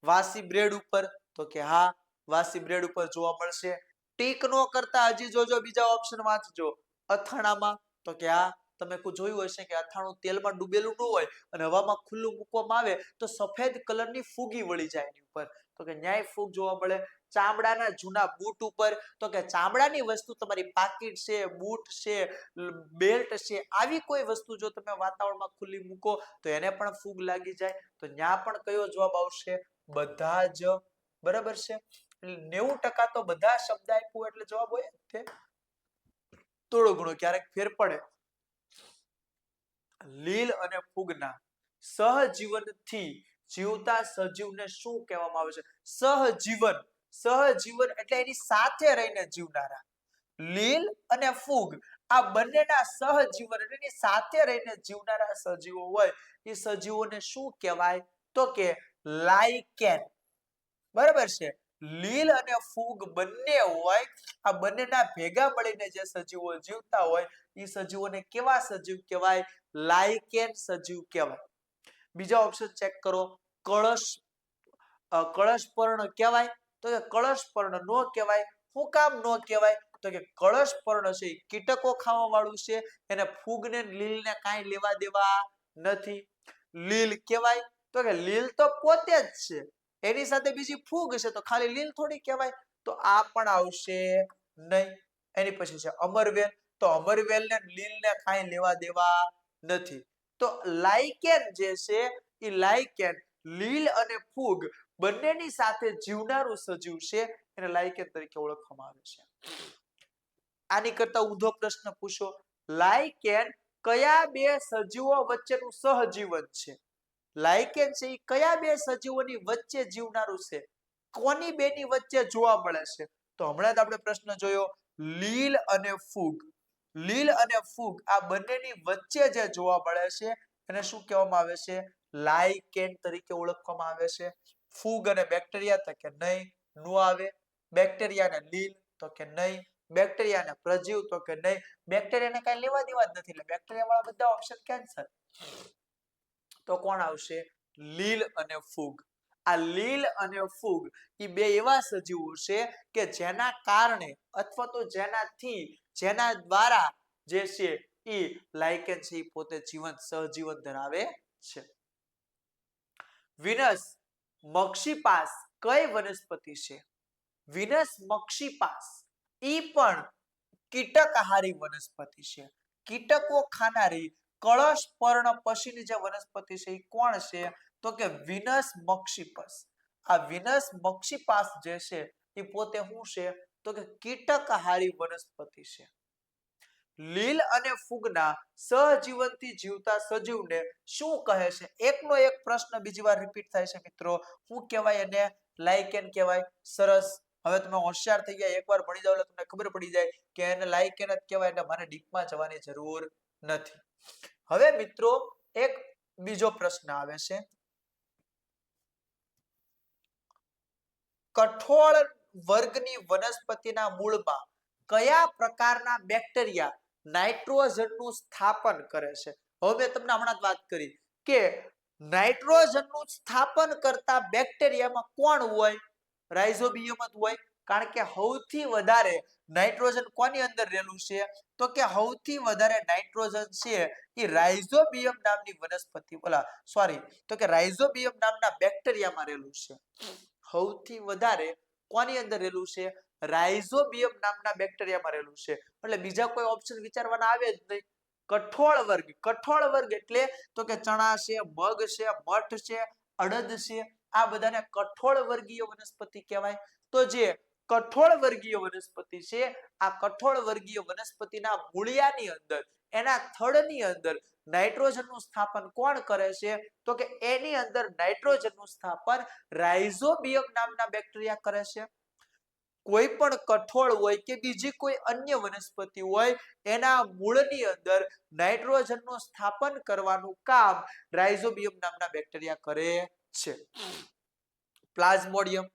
વાસી બ્રેડ ઉપર તો કે હા વાસી બ્રેડ ઉપર જોવા મળશે. ટીક નો કરતા હજી જોજો, બીજા ઓપ્શન વાંચજો. અથાણામાં તો કે હા તમે જોયું હશે કે અથાણું તેલમાં ડૂબેલું ન હોય અને હવામાં ખુલ્લું મૂકવામાં આવે તો સફેદ કલરની ફૂગી વળી જાય એની ઉપર. તો કે ન્યાય ફૂગ જોવા મળે. ચામડાના જૂના બૂટ ઉપર તો કે ચામડાની વસ્તુ તમારી પાકીટ છે, બૂટ છે, બેલ્ટ છે આવી કોઈ વસ્તુ જો તમે વાતાવરણમાં ખુલ્લી મૂકો તો એને પણ ફૂગ લાગી જાય. તો ન્યા પણ કયો જવાબ આવશે? બધા જ. બરાબર છે. 90% તો બધા શબ્દ આપ્યો એટલે જવાબ હોય જ. થોડો ઘણો ક્યારેક ફેર પડે. લીલ અને ફૂગના સહજીવનથી જીવતા સજીવને શું કહેવામાં આવે છે? સહજીવન. સહજીવન એટલે એની સાથે રહીને જીવનારા. લીલ અને ફૂગ આ બંનેના સહજીવન એટલે એની સાથે રહીને જીવનારા સજીવો હોય એ સજીવોને શું કહેવાય? તો કે લાઇકેન. બરાબર છે. લીલ અને ફૂગ બંને હોય આ બંનેના ભેગા મળીને જે સજીવો જીવતા હોય એ સજીવોને કેવા સજીવ કહેવાય? લાઇકેન સજીવ કહેવાય. બીજા ઓપ્શન ચેક કરો. કળશ કળશપર્ણ કહેવાય તો કે કળશપર્ણ નો કહેવાય. શું કામ નો કહેવાય? તો કે કળશપર્ણ છે એ કીટકો ખાવા વાળું છે. એને ફૂગને લીલને કાંઈ લેવા દેવા નથી. લીલ કહેવાય તો કે લીલ તો પોતે જ છે, એની સાથે બીજી ફૂગ છે તો ખાલી લીલ થોડી કહેવાય. તો આ પણ આવશે નહીં. એની પછી છે અમરવેલ. તો અમરવેલને લીલને કાંઈ લેવા દેવા નથી. તો લાઇકેન જે છે એ લાઇકેન લીલ અને ફૂગ બંનેની સાથે જીવનારું સજીવ છે એને લાઇકેન તરીકે ઓળખવામાં આવે છે. આની કરતા ઊંધો પ્રશ્ન પૂછો. લાઇકેન કયા બે સજીવો વચ્ચેનું સહજીવન છે? લાઇકેન છે એ કયા બે સજીવોની વચ્ચે જીવનારું છે? કોની બેની વચ્ચે જોવા મળે છે? તો હમણાં જ આપણે પ્રશ્ન જોયો લીલ અને ફૂગ. લીલ અને ફૂગ આ બંનેની વચ્ચે જે જોવા મળે છે એને શું કહેવામાં આવે છે? લાઇકેન તરીકે ઓળખવામાં આવે છે. ફૂગ અને બેક્ટેરિયા તો કે નહીં, નો આવે. બેક્ટેરિયા અને લીલ તો કે નહીં. બેક્ટેરિયા અને પ્રજીવ તો કે નહીં. બેક્ટેરિયાને કાંઈ લેવા દેવા જ નથી એટલે બેક્ટેરિયા વાળા બધા ઓપ્શન કેન્સલ. તો કોણ આવશે? લીલ અને ફૂગ. આ લીલ અને ફૂગ એ બે એવા સજીવો છે કે જેના કારણે અથવા તો જેનાથી જેના દ્વારા જે છે એ લાઇકેન છે એ પોતે જીવન સહજીવન ધરાવે છે. વિનસ મક્ષિપાસ કઈ વનસ્પતિ છે? વિનસ મક્ષિપાસ ઈ પણ કીટકહારી વનસ્પતિ છે. કીટકો ખાનારી કળશપર્ણ પછીની જે વનસ્પતિ છે એ કોણ છે? તો કે વિનસ મક્ષિપસ. આ વિનસ મક્ષિપાસ જે છે એ પોતે શું છે? તો કે કીટકહારી વનસ્પતિ છે. લીલ અને ફૂગના સહજીવનથી જીવતા સજીવને શું કહે છે? એકનો એક પ્રશ્ન બીજી વાર રિપીટ થાય છે મિત્રો. શું કહેવાય એને? લાઇકેન કહેવાય. સરસ. હવે તમે હોશિયાર થઈ ગયા, એકવાર ભણી જાવ એટલે તમને ખબર પડી જાય કે એને લાઈક એને કહેવાય, એટલે મારે ડીપમાં જવાની જરૂર નથી. હવે મિત્રો એક બીજો પ્રશ્ન આવે છે, કઠોળ વર્ગની વનસ્પતિના મૂળમાં કયા પ્રકારના બેક્ટેરિયા નાઇટ્રોજનનું સ્થાપન કરે છે? હવે મેં તમને હમણાં જ વાત કરી કે નાઇટ્રોજનનું સ્થાપન કરતા બેક્ટેરિયામાં કોણ હોય? રાઇઝોબિયમ જ હોય, કારણ કે સૌથી વધારે નાઇટ્રોજન કોની અંદર રહેલું છે? તો કે સૌથી વધારે નાઇટ્રોજન છે એ રાઇઝોબિયમ નામની વનસ્પતિ તો કે રાઇઝોબિયમ નામના બેક્ટેરિયામાં રહેલું છે. સૌથી વધારે કોની અંદર રહેલું છે? રાઇઝોબિયમ નામના બેક્ટેરિયામાં રહેલું છે. એટલે બીજા કોઈ ઓપ્શન વિચારવાના આવે જ નહીં. કઠોળ વર્ગ, કઠોળ વર્ગ એટલે તો કે ચણા છે, મગ છે, મઠ છે, અડદ છે, આ બધાને કઠોળ વર્ગીય વનસ્પતિ કહેવાય. તો જે કઠોળ વર્ગીય વનસ્પતિ છે, આ કઠોળ વર્ગીય વનસ્પતિના મૂળિયાની અંદર, એના થડની અંદર નાઇટ્રોજનનું સ્થાપન કોણ કરે છે? તો કે એની અંદર નાઇટ્રોજનનું સ્થાપન રાઇઝોબિયમ નામના બેક્ટેરિયા કરે છે. કોઈ પણ કઠોળ હોય કે બીજી કોઈ અન્ય વનસ્પતિ હોય, એના મૂળની અંદર નાઇટ્રોજનનું સ્થાપન કરવાનું કામ રાઇઝોબિયમ નામના બેક્ટેરિયા કરે છે. પ્લાઝ્મોડિયમ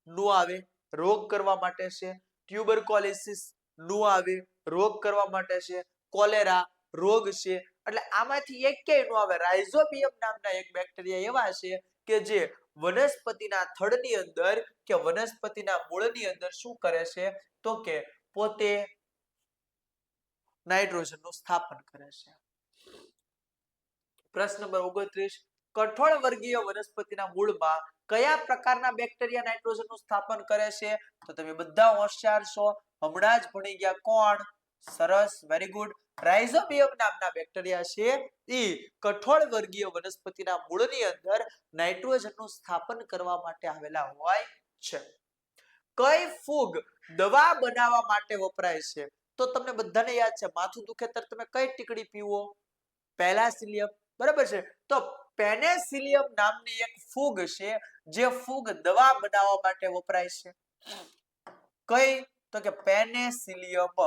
નું આવે, રોગ કરવા માટે છે. ટ્યુબરકોલિસિસ નું આવે, રોગ કરવા માટે છે. કોલેરા રોગ છે. એટલે આમાંથી એકેય નો આવે. રાઇઝોબિયમ નામના એક બેક્ટેરિયા એવા છે કે જે વનસ્પતિના થડની અંદર કે વનસ્પતિના મૂળની અંદર શું કરે છે? તો કે પોતે નાઇટ્રોજનનું સ્થાપન કરે છે. પ્રશ્ન નંબર 29, કઠોળ વર્ગીય વનસ્પતિના મૂળમાં કયા પ્રકારના બેક્ટેરિયા નાઇટ્રોજનનું સ્થાપન કરે છે? તો તમે બધા હોશિયાર છો, હમણાં જ ભણી ગયા. કોણ? સરસ, વેરી ગુડ. રાઇઝોબિયમ નામના બેક્ટેરિયા છે એ કઠોળ વર્ગીય વનસ્પતિના મૂળની અંદર નાઇટ્રોજનનું સ્થાપન કરવા માટે આવેલા હોય છે. કઈ ફૂગ દવા બનાવવા માટે વપરાય છે? તો તમને બધાને યાદ છે, માથું દુખે ત્યારે તમે કઈ ટીકડી પીવો? પેલાસિલિયમ, બરાબર છે. તો પેનેસિલિયમ નામની એક ફૂગ છે, જે ફૂગ દવા બનાવવા માટે વપરાય છે. કઈ? તો કે પેનેસિલિયમ.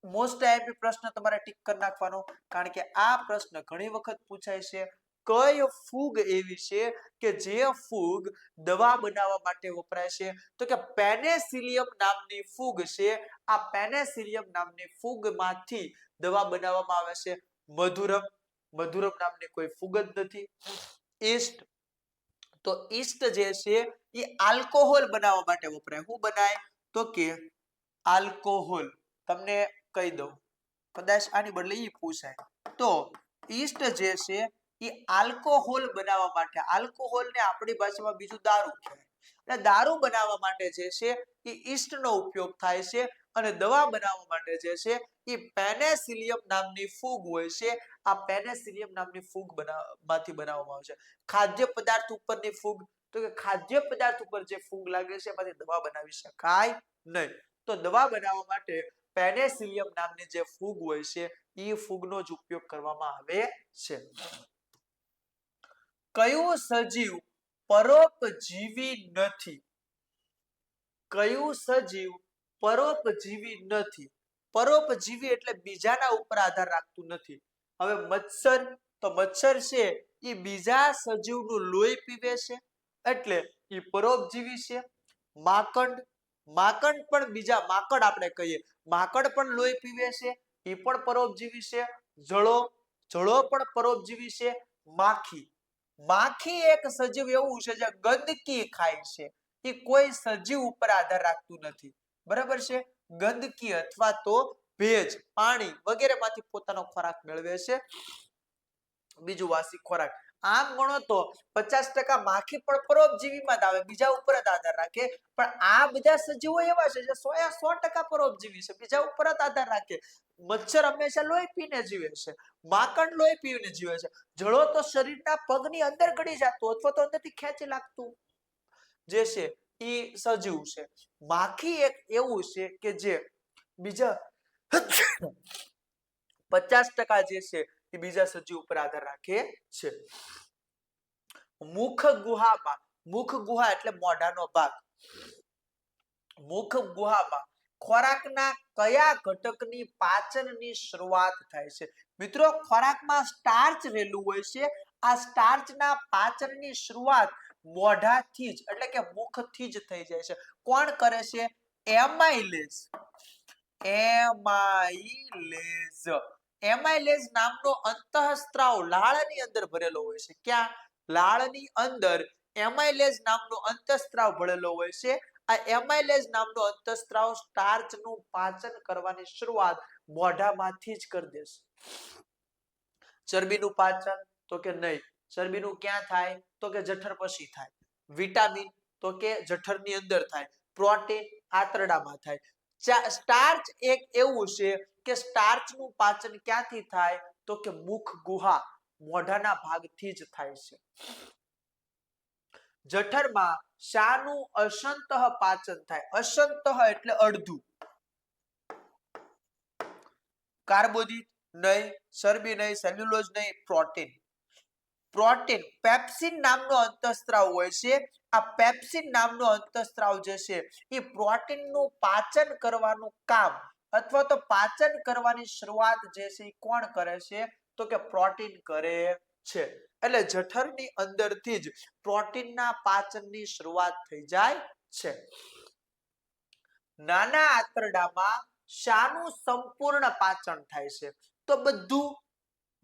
મોસ્ટ આઈએમપી પ્રશ્ન તમારે ટીક કરી નાખવાનો, કારણ કે આ પ્રશ્ન ઘણી વખત પૂછાય છે. કઈ ફૂગ એવી છે કે જે ફૂગ દવા બનાવવા માટે વપરાય છે? તો કે પેનેસિલિયમ નામની ફૂગ છે. આ પેનેસિલિયમ નામની ફૂગમાંથી દવા બનાવવામાં આવે છે. મધુરમ, મધુરમ નામની કોઈ ફૂગ જ નથી. ઈસ્ટ, તો ઈસ્ટ જે છે એ આલ્કોહોલ બનાવવા માટે વપરાય. શું બનાય? તો કે આલ્કોહોલ. તમને કહી દઉં, કદાચ આની બદલે ઈ પૂછાય. તો ઈસ્ટ જે છે એ આલ્કોહોલ બનાવવા માટે, આલ્કોહોલને આપણી ભાષામાં બીજું દારૂ કહેવાય, એટલે દારૂ બનાવવા માટે જે છે એ ઈસ્ટનો ઉપયોગ થાય છે. અને દવા બનાવવા માટે જે છે એ પેનેસિલિયમ નામની ફૂગ હોય છે. આ પેનેસિલિયમ નામની ફૂગ માંથી બનાવવામાં આવે છે. ખાદ્ય પદાર્થ ઉપરની ફૂગ, તો કે ખાદ્ય પદાર્થ ઉપર જે ફૂગ લાગે છે એમાંથી દવા બનાવી શકાય નહીં. તો દવા બનાવવા માટે પેનેસિલિયમ નામની જે ફૂગ હોય છે એ ફૂગનો જ ઉપયોગ કરવામાં આવે છે. કયું સજીવ પરોપજીવી નથી? કયું સજીવ પરોપજીવી નથી? પરોપજીવી એટલે બીજાના ઉપર આધાર રાખતું નથી. હવે મચ્છર, તો મચ્છર છે એ બીજા સજીવનું લોહી પીવે છે, એટલે એ પરોપજીવી છે. માંકડ, માંકડ પણ બીજા, માંકડ આપણે કહીએ, માંકડ પણ લોહી પીવે છે, એ પણ પરોપજીવી છે. જળો, જળો પણ પરોપજીવી છે. માખી, માખી એક સજીવ એવું છે જે ગંદકી ખાય છે. એ કોઈ સજીવ ઉપર આધાર રાખતું નથી, બરાબર છે. ગંદકી અથવા તો ભેજ, પાણી વગેરેમાંથી પોતાનો ખોરાક મેળવે છે. બીજું વાસી ખોરાક. આમ ગણો તો 50% માખી પણ પરોપજીવીમાં જ આવે, બીજા ઉપર જ આધાર રાખે. પણ આ બધા સજીવો એવા છે જે 100% પરોપજીવી છે, બીજા ઉપર જ આધાર રાખે. મચ્છર હંમેશા લોહી પીને જીવે છે, માંકડ લોહી પીને જીવે છે. જળો તો શરીરના પગની અંદર ગળી જતું અથવા તો અંદરથી ખેંચી લાગતું જે છે એ સજીવ છે. માખી એક એવું છે કે જે બીજા 50% જે છે એ બીજા સજીવ ઉપર આધાર રાખે છે. મુખ ગુહામાં, મુખ ગુહા એટલે મોઢાનો ભાગ, મુખ ગુહામાં ખોરાકના કયા ઘટકની પાચનની શરૂઆત થાય છે? મિત્રો, ખોરાકમાં સ્ટાર્ચ રહેલું હોય છે. આ સ્ટાર્ચના પાચનની શરૂઆત મોઢાથી જ એટલે કે મુખથી જ થઈ જાય છે. કોણ કરે છે? એમાઇલેઝ. એમાઇલેઝ નામનો અંતઃસ્ત્રાવ લાળની અંદર ભરેલો હોય છે. ક્યાં? લાળની અંદર એમાઇલેઝ નામનો અંતઃસ્ત્રાવ ભરેલો હોય છે. આ એમાઇલેઝ નામનો અંતઃસ્ત્રાવ સ્ટાર્ચનું પાચન કરવાની શરૂઆત મોઢામાંથી જ કરી દેશે. ચરબીનું પાચન તો કે નહીં. ચરબીનું ક્યાં થાય? તો કે જઠર પછી થાય. વિટામિન તો કે જઠરની અંદર થાય. પ્રોટીન આંતરડામાં થાય. સ્ટાર્ચ એક એવું છે કે સ્ટાર્ચનું પાચન ક્યાંથી થાય? તો કે મુખ ગુહા મોઢાના ભાગથી જ થાય છે. જઠરમાં શાનું અશંતઃ પાચન થાય? અશંતઃ એટલે અડધું. કાર્બોદિત નહીં, ચરબી નહીં, સેલ્યુલોઝ નહીં, પ્રોટીન. પ્રોટીન પેપ્સિન નામનો અંતઃસ્ત્રાવ હોય છે. આ પેપ્સિન નામનો અંતઃસ્ત્રાવ જે છે એ પ્રોટીનનું પાચન કરવાનું કામ અથવા તો પાચન કરવાની શરૂઆત જે છે એ કોણ કરે છે? તો કે પ્રોટીન કરે છે. એટલે જઠરની અંદરથી જ પ્રોટીનના પાચનની શરૂઆત થઈ જાય છે. નાના આંતરડામાં શાનું સંપૂર્ણ પાચન થાય છે? તો બધું.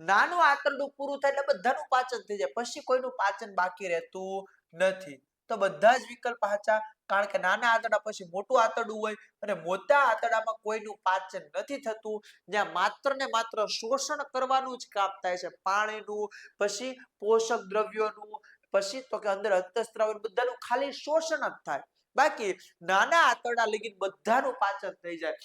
નાનું આંતરડું પૂરું થાય એટલે બધાનું પાચન થઈ જાય, પછી કોઈનું પાચન બાકી રહેતું નથી. તો બધા જ વિકલ્પ સાચા, કારણ કે નાના આંતરડા પછી મોટું આંતરડું હોય અને મોટા આંતરડામાં કોઈનું પાચન નથી થતું, જ્યાં માત્ર ને માત્ર શોષણ કરવાનું જ કામ થાય છે, પાણીનું, પછી પોષક દ્રવ્યોનું, પછી તો કે અંદર અંતઃસ્ત્રાવ બધાનું ખાલી શોષણ જ થાય. બાકી નાના આંતરડા લગી બધાનું પાચન થઈ જાય.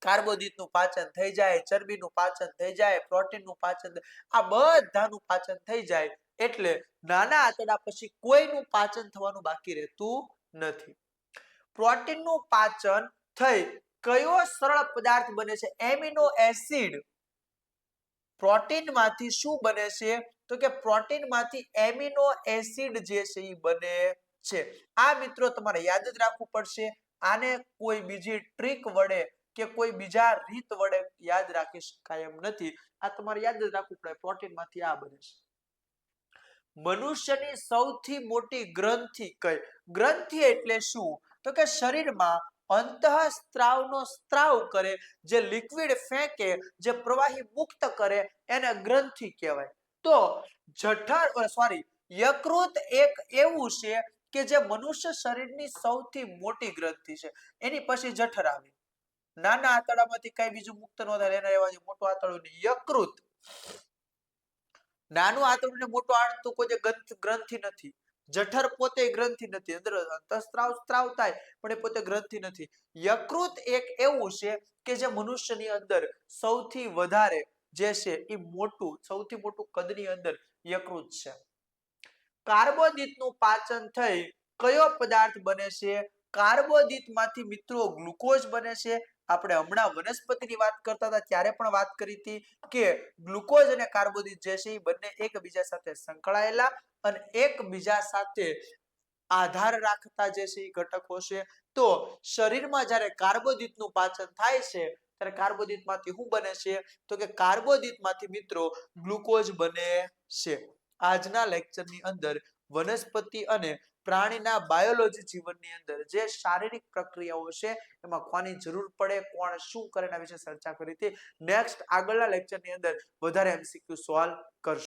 કાર્બોદિતનું પાચન થઈ જાય, ચરબીનું પાચન થઈ જાય, પ્રોટીનનું પાચન, આ બધાનું પાચન થઈ જાય. એટલે નાના આંતરડા પછી કોઈનું પાચન થવાનું બાકી રહેતું નથી. પ્રોટીનનું પાચન થઈ કયો સરળ પદાર્થ બને છે? Amino acid. પ્રોટીનમાંથી શું બને છે? તો કે પ્રોટીનમાંથી એમિનો એસિડ જે છે એ બને છે. આ મિત્રો તમારે યાદ જ રાખવું પડશે. આને કોઈ બીજી ટ્રીક વડે કે કોઈ બીજા રીત વડે યાદ રાખી શકાય એમ નથી. આ તમારે યાદ જ રાખવું પડે. પ્રોટીનમાંથી આ બને છે. મનુષ્યની સૌથી મોટી ગ્રંથિ કઈ? ગ્રંથિ એટલે શું? તો કે શરીરમાં અંતઃસ્ત્રાવનો સ્ત્રાવ કરે, જે લિક્વિડ ફેંકે, જે પ્રવાહી મુક્ત કરે, એને ગ્રંથિ કહેવાય. તો યકૃત એક એવું છે કે જે મનુષ્ય શરીરની સૌથી મોટી ગ્રંથિ છે. એની પછી જઠર આવે. નાના આંતરડામાંથી કઈ બીજું મુક્ત ન થાય એને રહેવા દે. મોટું આંતરડું યકૃત. નાનું આંતરડું ને મોટું આંતરડું કોઈ ગ્રંથિ નથી. જઠર પોતે ગ્રંથિ નથી. અંદર અંતઃસ્ત્રાવ સ્ત્રાવ થાય પણ એ પોતે ગ્રંથિ નથી. યકૃત એક એવું છે કે જે મનુષ્યની અંદર સૌથી વધારે જે છે એ મોટું, સૌથી મોટું કદની અંદર યકૃત છે. કાર્બોદિતનું પાચન થઈ કયો પદાર્થ બને છે? કાર્બોદિતમાંથી મિત્રો ગ્લુકોઝ બને છે. આપણે હમણાં વનસ્પતિની વાત કરતા હતા ત્યારે પણ વાત કરી હતી કે ગ્લુકોઝ અને કાર્બોદિત જે છે એ બંને એકબીજા સાથે સંકળાયેલા અને એકબીજા સાથે આધાર રાખતા જે છે એ ઘટકો છે. તો શરીરમાં જ્યારે કાર્બોદિતનું પાચન થાય છે ત્યારે કાર્બોદિતમાંથી શું બને છે? તો કે કાર્બોદિતમાંથી મિત્રો ગ્લુકોઝ બને છે. આજના લેક્ચરની અંદર વનસ્પતિ અને પ્રાણીના બાયોલોજી જીવનની અંદર જે શારીરિક પ્રક્રિયાઓ છે એમાં કોની જરૂર પડે, કોણ શું કરે એના વિશે ચર્ચા કરી હતી. નેક્સ્ટ આગળના લેક્ચરની અંદર વધારે MCQ સોલ્વ કરશું.